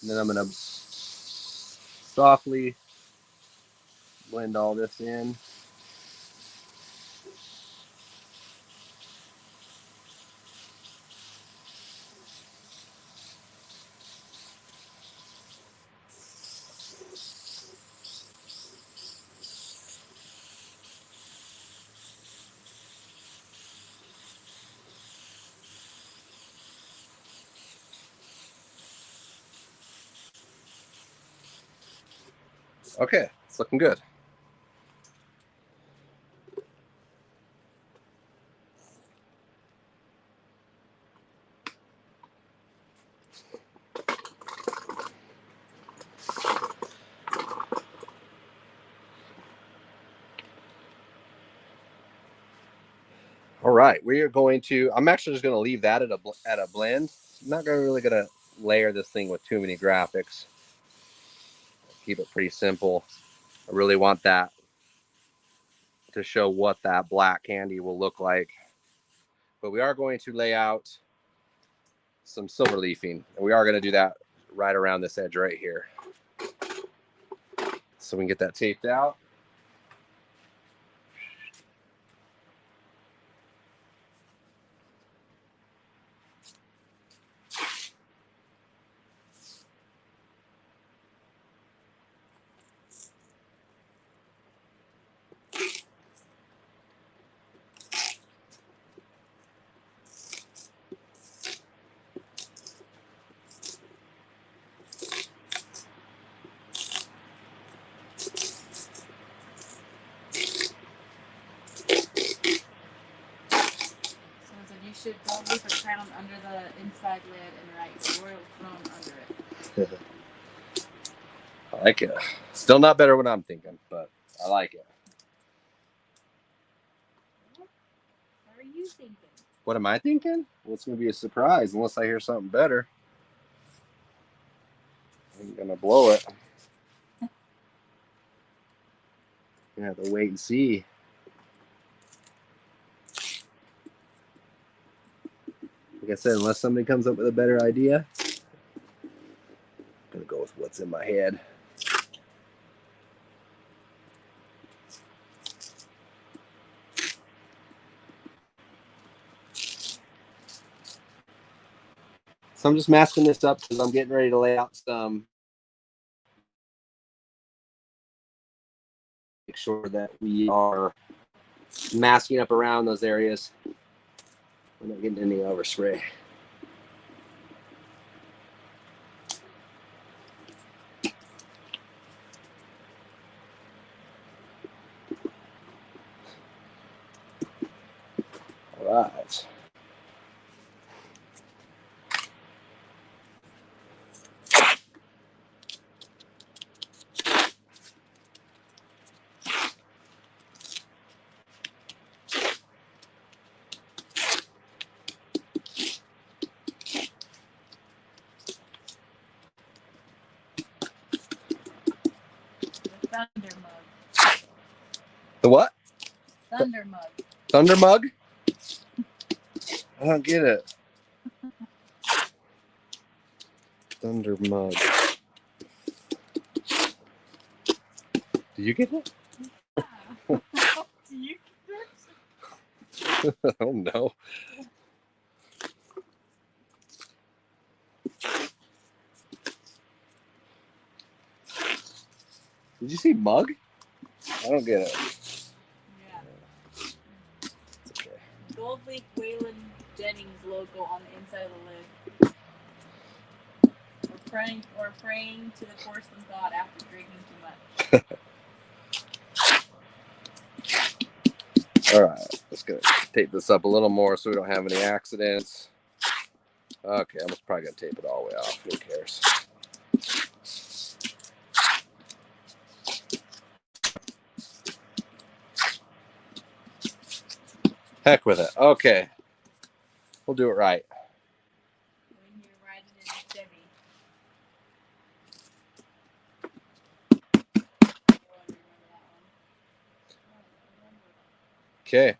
And then I'm going to softly blend all this in. Okay, it's looking good. All right, we are going to. I'm actually just going to leave that at a blend. I'm not really going to layer this thing with too many graphics. Keep it pretty simple. I really want that to show what that black candy will look like. But we are going to lay out some silver leafing, and we are going to do that right around this edge right here. So we can get that taped out. You should don't leave a crown under the inside lid and write royal throne under it. I like it. Still not better what I'm thinking, but I like it. What are you thinking? What am I thinking? Well, it's going to be a surprise unless I hear something better. I'm going to blow it. You have to wait and see. Like I said, unless somebody comes up with a better idea, I'm going to go with what's in my head. So I'm just masking this up because I'm getting ready to lay out some. Make sure that we are masking up around those areas. We're not getting any overspray. All right. Thunder mug. The what? Thunder mug. Thunder mug? I don't get it. Thunder mug. Do you get it? Yeah. Do you get it? I don't know. Did you see mug? I don't get it. Yeah. It's okay. Gold leaf Waylon Jennings logo on the inside of the lid. Or praying to the porcelain god after drinking too much. All right, let's go tape this up a little more so we don't have any accidents. Okay, I'm probably gonna tape it all the way off. Who cares? Heck with it. Okay, we'll do it right. When you're riding in a Chevy. Okay. I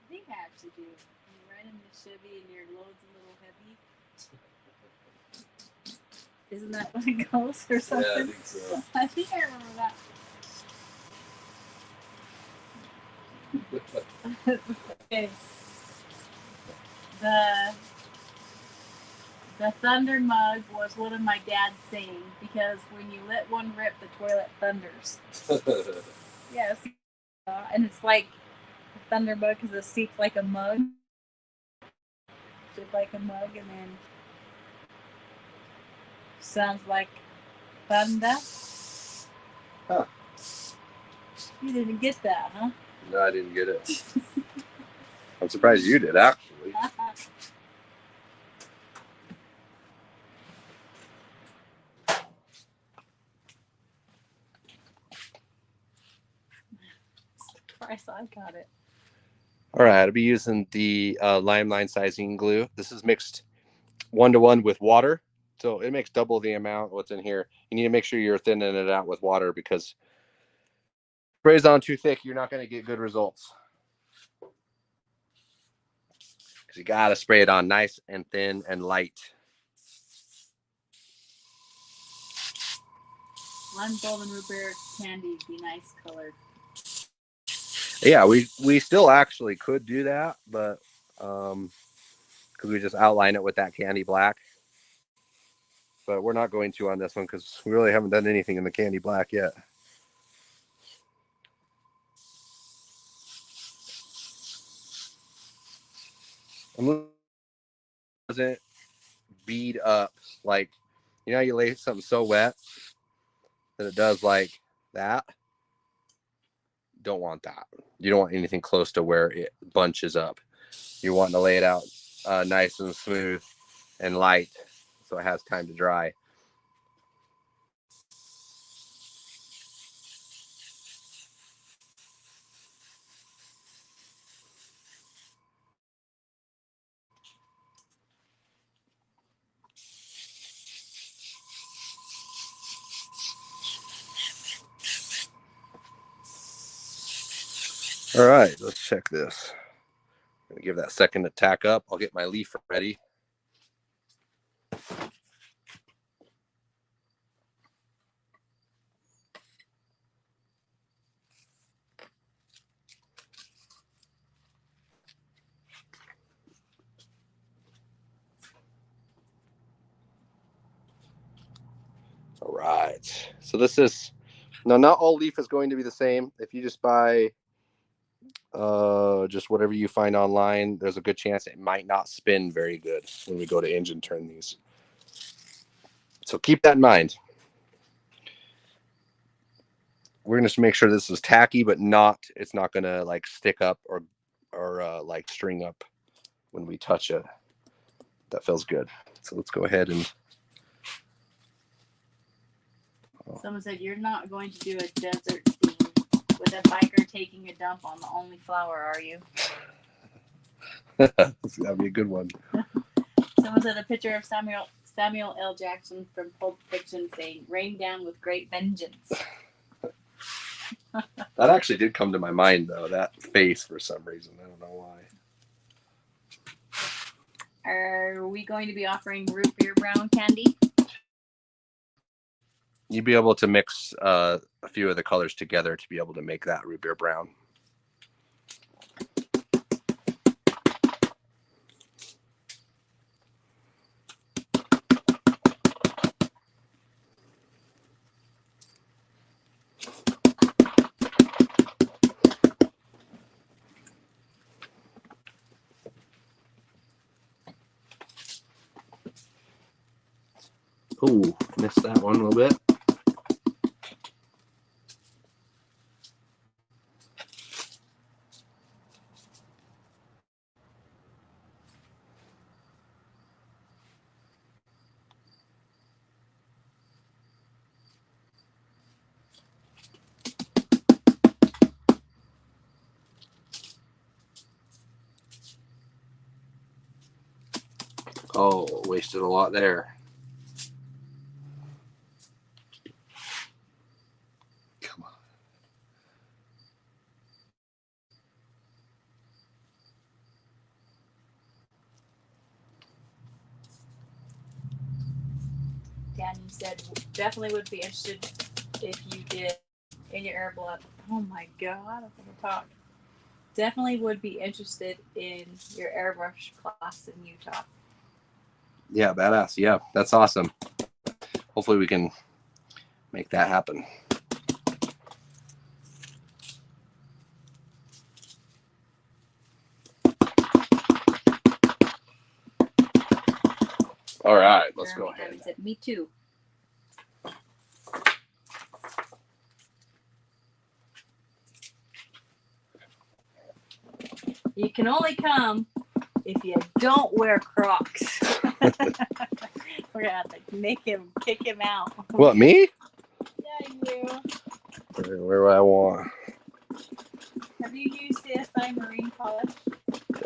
think I actually do. When you're riding in the Chevy and your load's a little heavy. Isn't that what it goes or something? Yeah, I think so. I think I remember that. Okay. The thunder mug was one of my dad's saying because when you let one rip, the toilet thunders. Yes. And it's like a thunder mug because the seat's like a mug. Shaped like a mug and then sounds like thunder. Huh. You didn't get that, huh? No, I didn't get it. I'm surprised you did, actually. Christ, I got it. All right, I'll be using the lime line sizing glue. This is mixed 1-to-1 with water, so it makes double the amount what's in here. You need to make sure you're thinning it out with water because sprays on too thick, you're not going to get good results. Because you got to spray it on nice and thin and light. Lime golden root beer candy would be nice color. Yeah, we still actually could do that, but because we just outline it with that candy black. But we're not going to on this one because we really haven't done anything in the candy black yet. Doesn't bead up like, you know, you lay something so wet that it does like that. Don't want that. You don't want anything close to where it bunches up. You want to lay it out nice and smooth and light so it has time to dry. All right, let's check this. I'm gonna give that second to tack up. I'll get my leaf ready. All right. So this is, now not all leaf is going to be the same. If you just buy just whatever you find online, there's a good chance it might not spin very good when we go to engine turn these. So keep that in mind. We're going to make sure this is tacky, but it's not going to like stick up or like string up when we touch it. That feels good. So let's go ahead and. Someone said you're not going to do a desert scene with a biker taking a dump on the only flower, are you? That'd be a good one. Someone said a picture of Samuel L. Jackson from Pulp Fiction saying, "Rain down with great vengeance." That actually did come to my mind, though, that face for some reason. I don't know why. Are we going to be offering root beer brown candy? You'd be able to mix a few of the colors together to be able to make that root beer brown. Ooh, missed that one a little bit. Oh, wasted a lot there. Come on. Danny said definitely would be interested if you did in your herbal up. Oh my god, I don't think I talk. Definitely would be interested in your airbrush class in Utah. Yeah, badass. Yeah, that's awesome. Hopefully we can make that happen. All right, let's go ahead. Said, me too. You can only come if you don't wear Crocs. We're gonna have to kick him out. What, me? Yeah, you. Where do I want? Have you used CSI Marine Polish?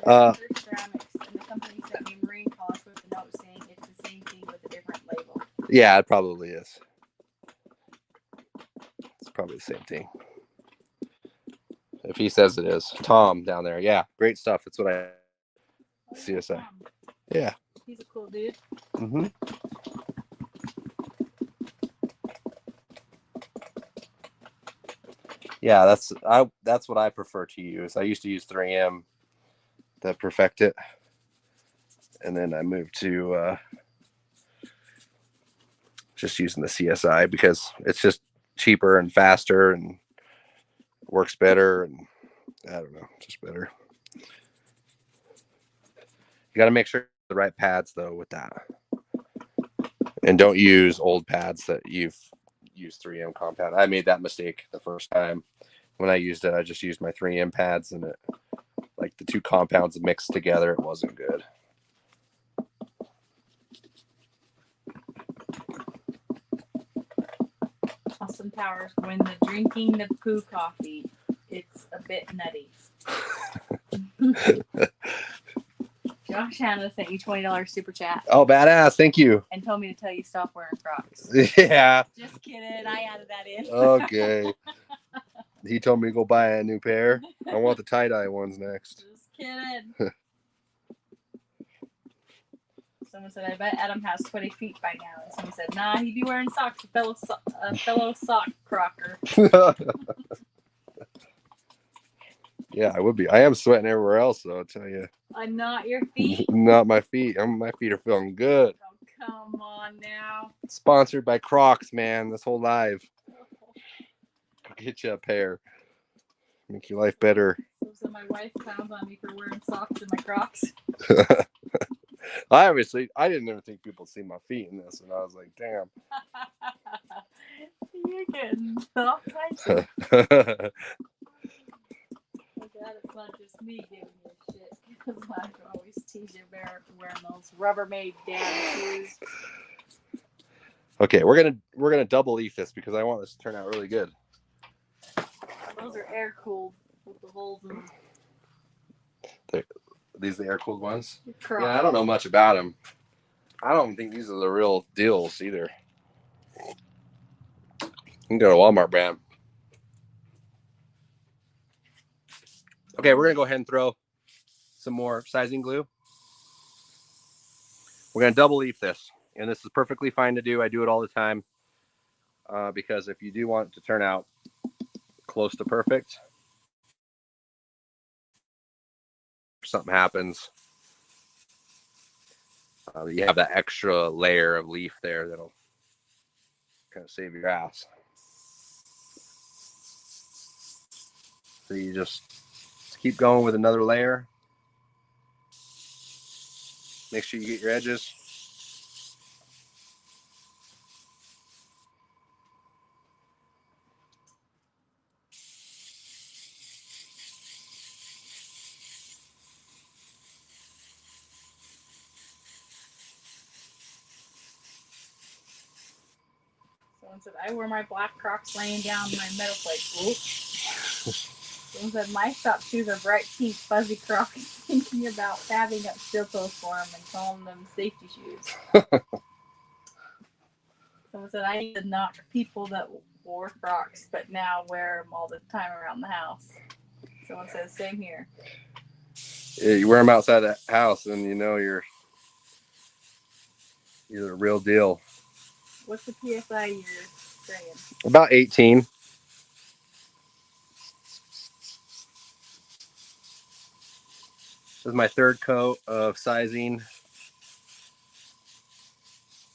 Ceramics, and the company sent me marine polish with a note saying it's the same thing with a different label. Yeah, it probably is. It's probably the same thing. If he says it is. Tom down there. Yeah, great stuff. That's what I... CSI. Yeah. He's a cool dude. Mm-hmm. Yeah, that's what I prefer to use. I used to use 3M to perfect it. And then I moved to just using the CSI because it's just cheaper and faster and works better, and I don't know, just better. You got to make sure the right pads though with that, and don't use old pads that you've used 3M compound. I made that mistake the first time when I used it. I just used my 3M pads, and it, like, the two compounds mixed together, it wasn't good. Austin Powers, when the drinking the poo coffee, it's a bit nutty. Josh Hannah sent you $20 super chat. Oh, badass. Thank you. And told me to tell you stop wearing Crocs. Yeah. Just kidding. I added that in. Okay. He told me to go buy a new pair. I want the tie-dye ones next. Just kidding. Someone said, I bet Adam has 20 feet by now. And someone said, nah, he'd be wearing socks, a fellow sock crocker. Yeah, I would be. I am sweating everywhere else, though, I'll tell you. Not your feet? Not my feet. My feet are feeling good. Oh, come on now. Sponsored by Crocs, man, this whole live. Go get you a pair. Make your life better. So my wife pounds on me for wearing socks in my Crocs. I didn't even think people see my feet in this, and I was like, damn. You're getting soft. I'm glad it's not just me giving you shit, because I can always tease your bear for wearing those Rubbermaid damn shoes. Okay, we're gonna double leaf this because I want this to turn out really good. Those are air cooled with the holes in them. These are the air cooled ones. Correct. Yeah, I don't know much about them. I don't think these are the real deals either. You can go to Walmart brand. Okay, we're gonna go ahead and throw some more sizing glue. We're gonna double leaf this, and this is perfectly fine to do. I do it all the time because if you do want it to turn out close to perfect, if something happens, you have that extra layer of leaf there that'll kind of save your ass. So you just keep going with another layer. Make sure you get your edges. Someone said, I wear my black Crocs laying down my metal plate. Someone said, my shop shoes are bright pink, fuzzy Crocs, thinking about fabbing up steel toes for them and calling them safety shoes. Someone said, I used to knock people that wore Crocs, but now wear them all the time around the house. Someone says, same here. Yeah, you wear them outside the house, and you know you're the real deal. What's the PSI you're saying? About 18. This is my third coat of sizing.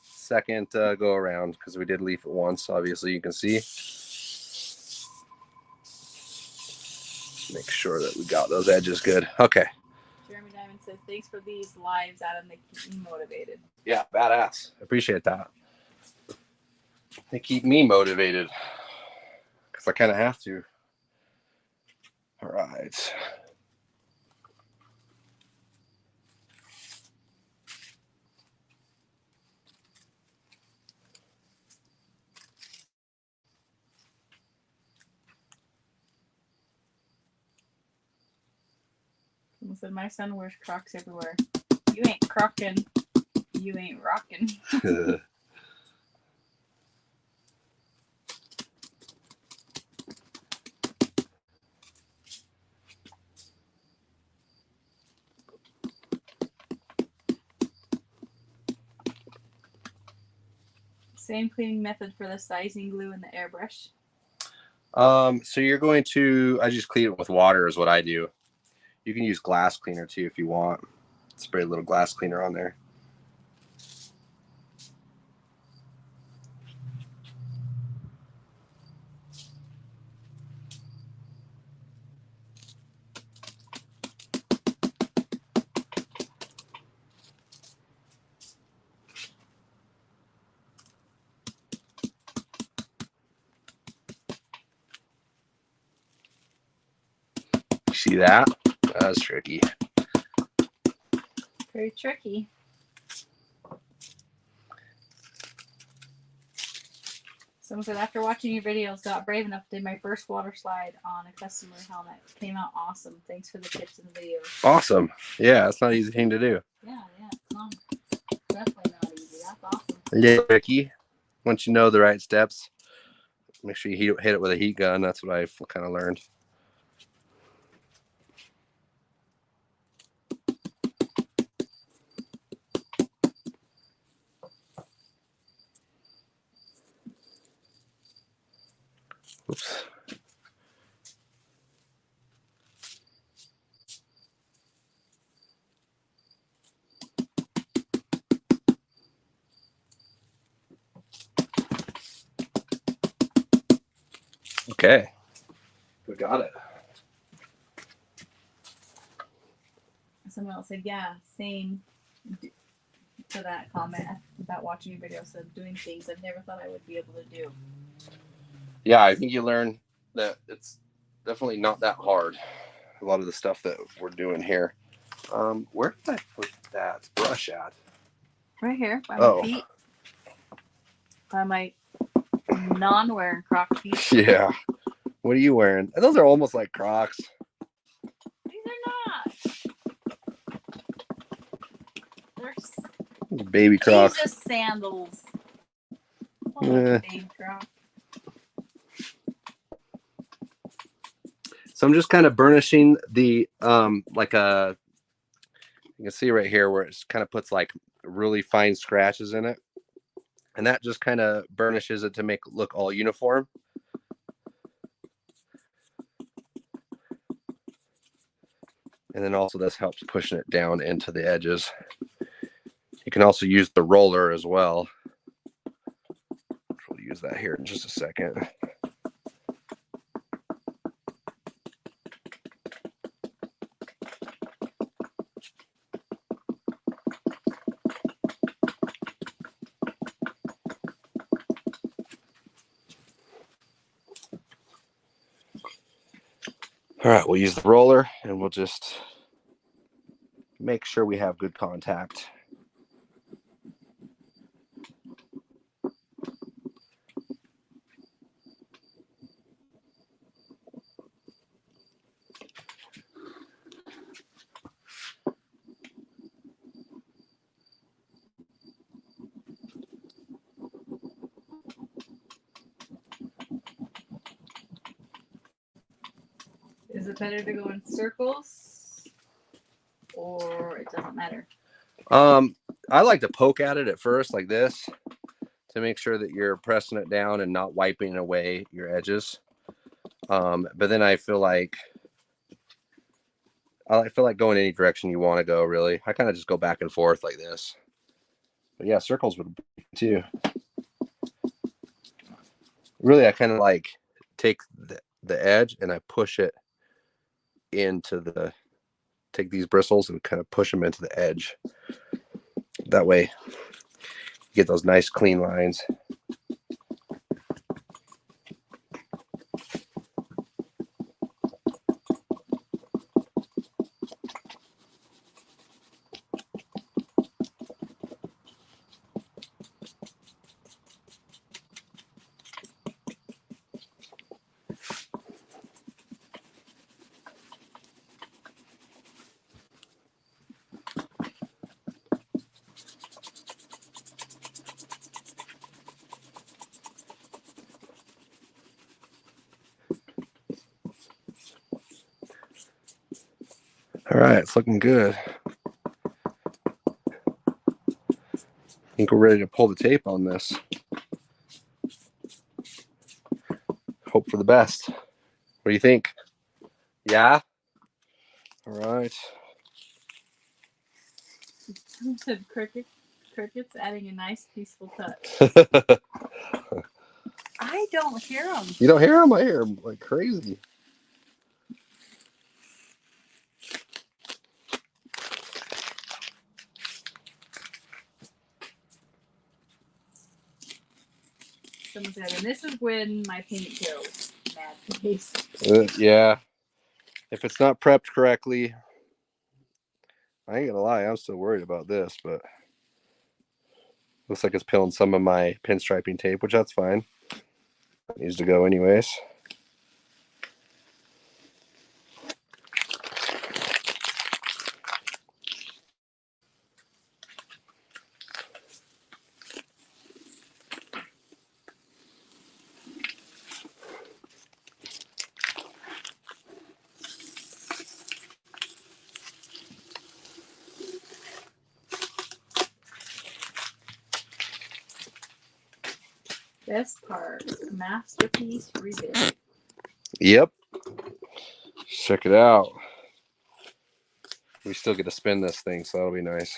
Second go around because we did leaf it once. Obviously, you can see. Make sure that we got those edges good. Okay. Jeremy Diamond says, thanks for these lives, Adam. They keep me motivated. Yeah, badass. Appreciate that. They keep me motivated because I kind of have to. All right. Someone said my son wears Crocs everywhere. You ain't crocking. You ain't rocking. Same cleaning method for the sizing glue and the airbrush. So you're going to, I just clean it with water is what I do. You can use glass cleaner too if you want. Spray a little glass cleaner on there. See that? That was tricky. Very tricky. Someone said, after watching your videos, got brave enough to do my first water slide on a customer helmet. Came out awesome. Thanks for the tips and the videos. Awesome. Yeah, it's not an easy thing to do. Yeah, it's not. Definitely not easy. That's awesome. Yeah, tricky. Once you know the right steps, make sure you hit it with a heat gun. That's what I've kind of learned. Oops. Okay. We got it. Someone else said, yeah, same to that comment about watching your videos of doing things I've never thought I would be able to do. Yeah, I think you learn that it's definitely not that hard. A lot of the stuff that we're doing here. Where did I put that brush at? Right here, by my feet. By my non-wearing Croc feet. Yeah. What are you wearing? Those are almost like Crocs. These are not. They're baby Crocs. Jesus sandals. Baby Croc. So I'm just kind of burnishing the like a, you can see right here where it kind of puts like really fine scratches in it, and that just kind of burnishes it to make it look all uniform. And then also this helps pushing it down into the edges. You can also use the roller as well. We'll use that here in just a second. All right, we'll use the roller and we'll just make sure we have good contact. Is it better to go in circles or it doesn't matter? I like to poke at it at first like this to make sure that you're pressing it down and not wiping away your edges. But then I feel like going any direction you want to go, really. I kind of just go back and forth like this. But yeah, circles would be too. Really, I kind of like take the edge and I push it into take these bristles and kind of push them into the edge. That way you get those nice clean lines. All right, it's looking good. I think we're ready to pull the tape on this. Hope for the best. What do you think? Yeah? All right. Someone said crickets adding a nice peaceful touch. I don't hear them. You don't hear them? I hear them like crazy. Someone said, and this is when my paint goes mad face. Yeah. If it's not prepped correctly, I ain't gonna lie, I'm still worried about this, but looks like it's peeling some of my pinstriping tape, which that's fine. It needs to go anyways. Best part, masterpiece revisit. Yep. Check it out. We still get to spin this thing, so that'll be nice.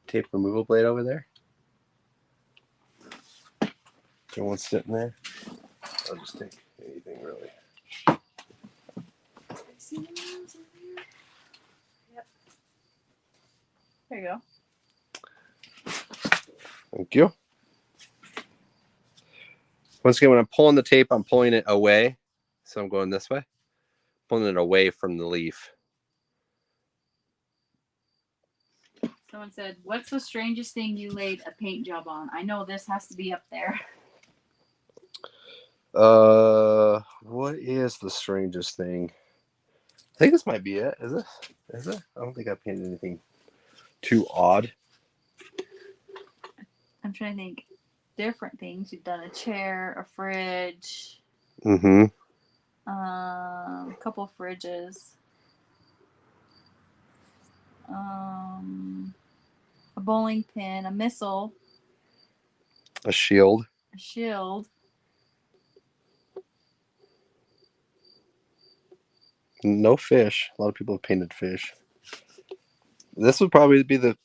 Tape removal blade over there. There one sitting there. I'll just take anything really. Yep. There you go. Thank you. Once again, when I'm pulling the tape, I'm pulling it away. So I'm going this way. Pulling it away from the leaf. Someone said, what's the strangest thing you laid a paint job on? I know this has to be up there. What is the strangest thing? I think this might be it. Is it? Is it? I don't think I painted anything too odd. I'm trying to think. Different things. You've done a chair, a fridge, Mm-hmm. a couple of fridges, a bowling pin, a missile, A shield. a shield. No fish. A lot of people have painted fish. This would probably be the,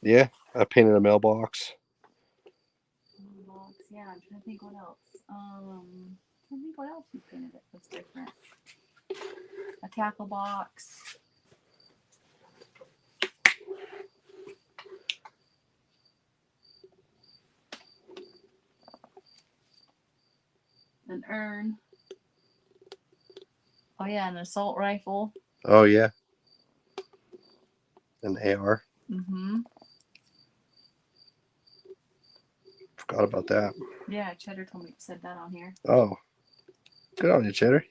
yeah, I painted a mailbox. Yeah, I'm trying to think what else. I'm trying to think what else you painted that was different. A tackle box. An urn. Oh yeah, an assault rifle. Oh yeah. An AR. Mm-hmm. Forgot about that. Yeah, Cheddar told me to set that on here. Oh. Good on you, Cheddar.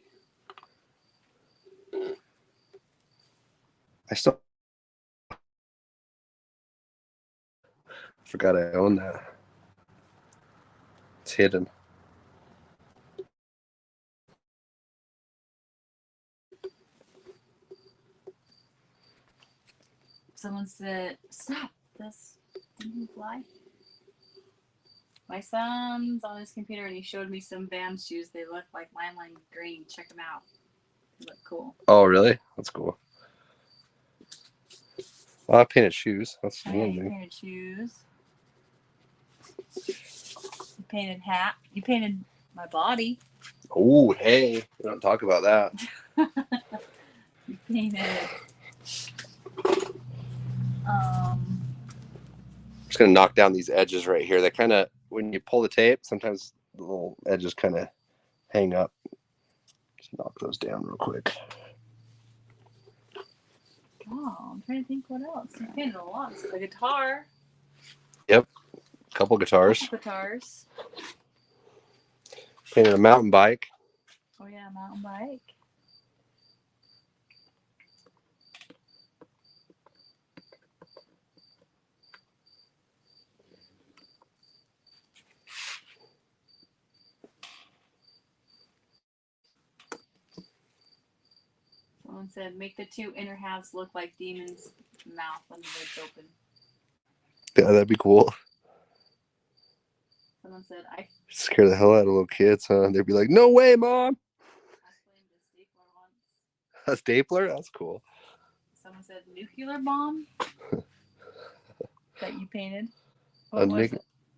I still forgot I own that. It's hidden. Someone said, stop this. Didn't he fly? My son's on his computer and he showed me some Vans shoes. They look like lime green. Check them out. They look cool. Oh, really? That's cool. Well, I painted shoes. That's Oh, yeah, you amazing. painted shoes. You painted hat. You painted my body. Oh, hey. We don't talk about that. You painted I'm just going to knock down these edges right here. They kind of, when you pull the tape, sometimes the little edges kind of hang up. Just knock those down real quick. oh, I'm trying to think what else. You painted a lot. A guitar. Yep. A couple guitars. Couple guitars. Painted a mountain bike. Oh yeah, mountain bike. Someone said, make the two inner halves look like Demon's mouth when the lid's open. Yeah, that'd be cool. Someone said, I Scare the hell out of little kids, huh? They'd be like, "No way, mom!" claimed a stapler once. A stapler? That's cool. Someone said, nuclear bomb that you painted. A What was nick-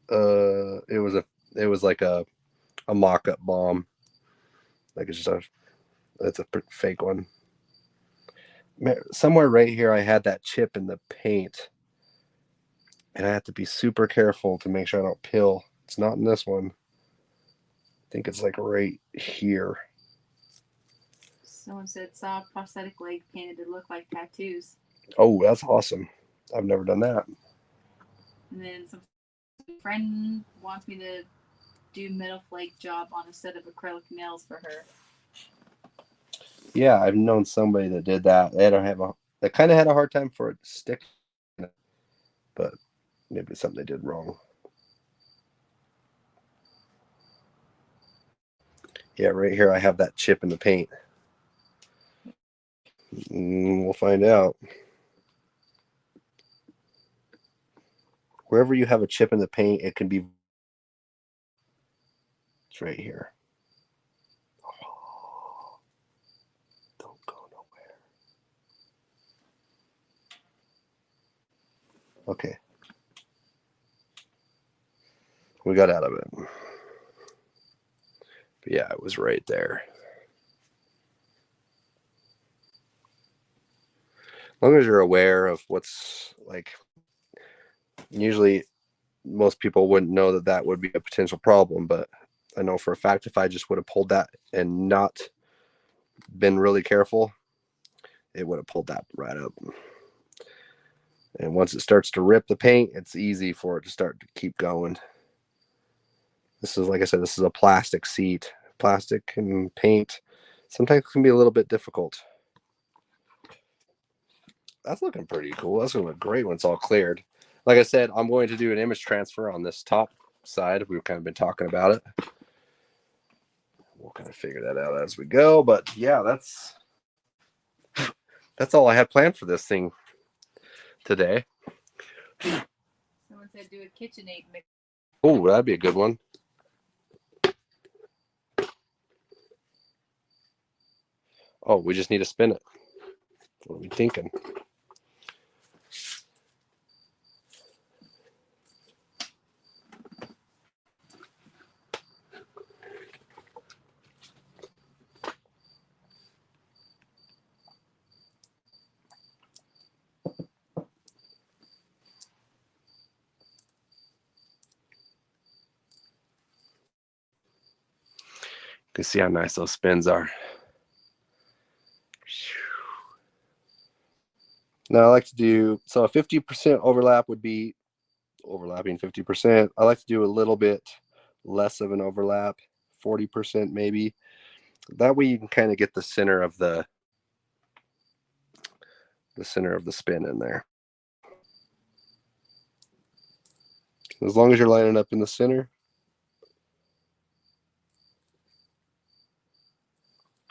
it? It was like a mock-up bomb. Like it's a fake one. Somewhere right here, I had that chip in the paint, and I have to be super careful to make sure I don't pill. It's not in this one. I think it's like right here. Someone said, saw a prosthetic leg painted to look like tattoos. Oh, that's awesome. I've never done that. And then some friend wants me to do metal flake job on a set of acrylic nails for her. Yeah, I've known somebody that did that. They kind of had a hard time for it to stick, but maybe it's something they did wrong. Yeah, right here I have that chip in the paint. We'll find out. Wherever you have a chip in the paint, it can be. It's right here. Oh, don't go nowhere. Okay. We got out of it. But yeah, it was right there. As long as you're aware of what's like, usually most people wouldn't know that that would be a potential problem, but I know for a fact if I just would have pulled that and not been really careful, it would have pulled that right up. And once it starts to rip the paint, it's easy for it to start to keep going. This is, like I said, this is a plastic seat. Plastic and paint sometimes can be a little bit difficult. That's looking pretty cool. That's going to look great when it's all cleared. Like I said, I'm going to do an image transfer on this top side. We've kind of been talking about it. We'll kind of figure that out as we go. But yeah, that's all I had planned for this thing today. Someone said, do a KitchenAid mix. Oh, that'd be a good one. Oh, we just need to spin it. What are we thinking? You can see how nice those spins are. Now I like to do, so a 50% overlap would be overlapping 50%. I like to do a little bit less of an overlap, 40% maybe. That way you can kind of get the center of the spin in there. As long as you're lining up in the center.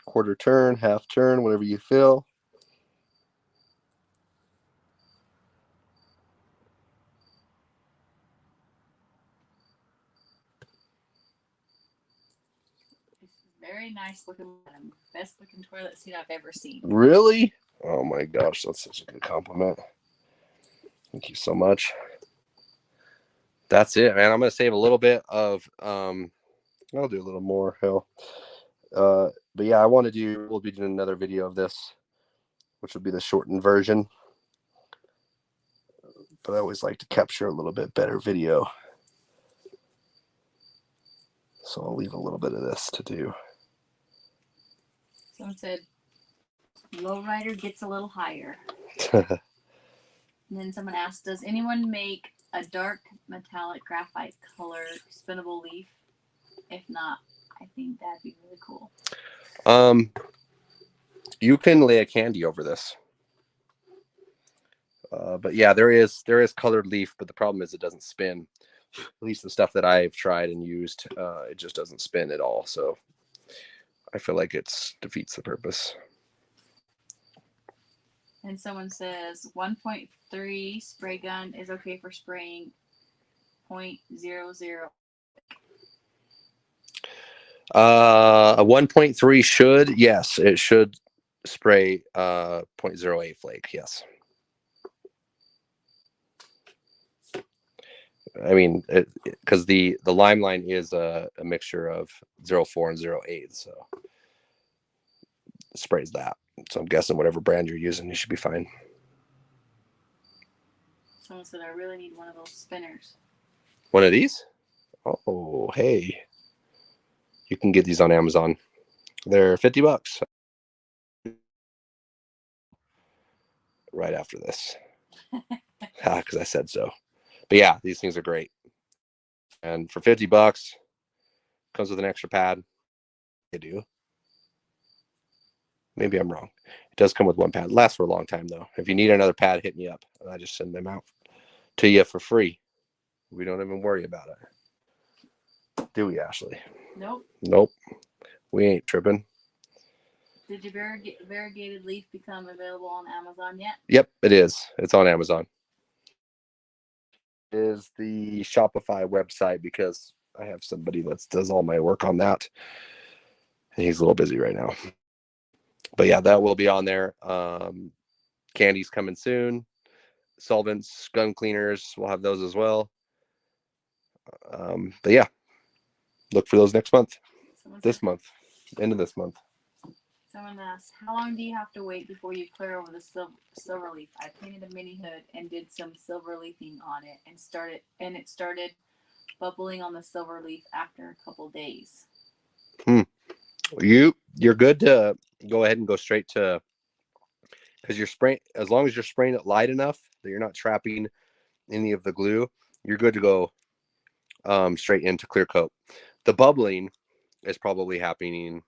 Quarter turn, half turn, whatever you feel. Very nice looking, best looking toilet seat I've ever seen. Really? Oh my gosh, that's such a good compliment. Thank you so much. That's it, man. I'm gonna save a little bit of I'll do a little more hell. But yeah, we'll be doing another video of this, which will be the shortened version. But I always like to capture a little bit better video. So I'll leave a little bit of this to do. Someone said, lowrider gets a little higher. And then someone asked, does anyone make a dark metallic graphite color spinnable leaf? If not, I think that'd be really cool. You can lay a candy over this. But yeah, there is colored leaf, but the problem is it doesn't spin. At least the stuff that I've tried and used, it just doesn't spin at all. So I feel like it defeats the purpose. And someone says 1.3 spray gun is okay for spraying 0.00. A 1.3 should, yes, it should spray 0.08 flake, yes. I mean, because the lime line is a mixture of 0.4 and 0.8, so it sprays that. So I'm guessing whatever brand you're using, you should be fine. Someone said I really need one of those spinners. One of these? Oh, hey. You can get these on Amazon. They're $50. Right after this. Because I said so. But yeah, these things are great. And for $50, comes with an extra pad. They do. Maybe I'm wrong. It does come with one pad. It lasts for a long time, though. If you need another pad, hit me up. And I just send them out to you for free. We don't even worry about it. Do we, Ashley? Nope. Nope. We ain't tripping. Did your variegated leaf become available on Amazon yet? Yep, it is. It's on Amazon. It is the Shopify website because I have somebody that does all my work on that. And he's a little busy right now. But yeah, that will be on there. Candy's coming soon. Solvents, gun cleaners, we'll have those as well. But yeah, look for those next month. End of this month. Someone asked, how long do you have to wait before you clear over the silver leaf? I painted a mini hood and did some silver leafing on it, and it started bubbling on the silver leaf after a couple days. You're good to go ahead and go straight to, because you're spraying, as long as you're spraying it light enough that you're not trapping any of the glue, you're good to go straight into clear coat. The bubbling is probably happening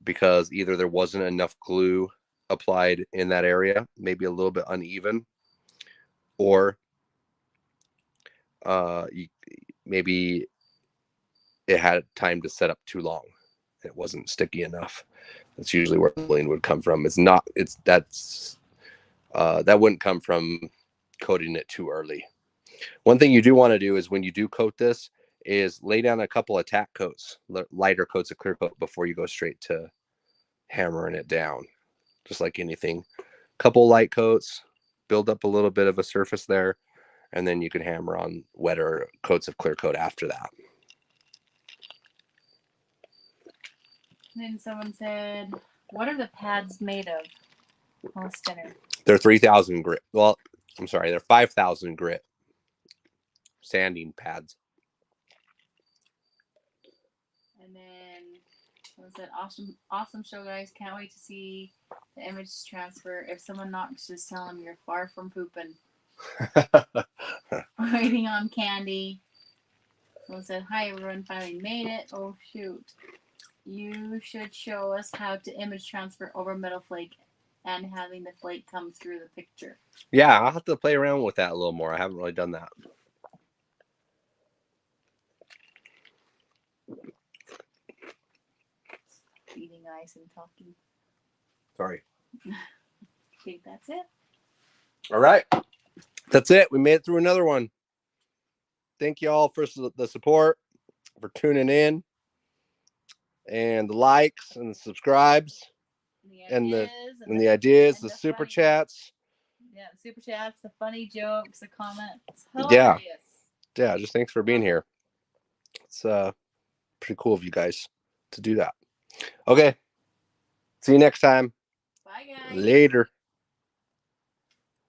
because either there wasn't enough glue applied in that area, maybe a little bit uneven, or maybe it had time to set up too long. It wasn't sticky enough. That's usually where the bubbling would come from. That wouldn't come from coating it too early. One thing you do want to do is when you do coat this is lay down a couple of tack coats, lighter coats of clear coat before you go straight to hammering it down. Just like anything, couple light coats, build up a little bit of a surface there, and then you can hammer on wetter coats of clear coat after that. Then someone said, what are the pads made of on a spinner? They're 3,000 grit. Well, I'm sorry, they're 5,000 grit sanding pads. And then someone said, awesome show, guys. Can't wait to see the image transfer. If someone knocks, just tell them you're far from pooping. Waiting on candy. Someone said, hi, everyone. Finally made it. Oh, shoot. You should show us how to image transfer over metal flake and having the flake come through the picture. Yeah, I'll have to play around with that a little more. I haven't really done that. Eating ice and talking. Sorry. I think that's it. All right. That's it. We made it through another one. Thank you all for the support, for tuning in, and the likes and the subscribes, and the ideas, the super chats. Yeah, the super chats, the funny jokes, the comments. Hilarious. Yeah, just thanks for being here. It's pretty cool of you guys to do that. Okay. See you next time. Bye, guys. Later.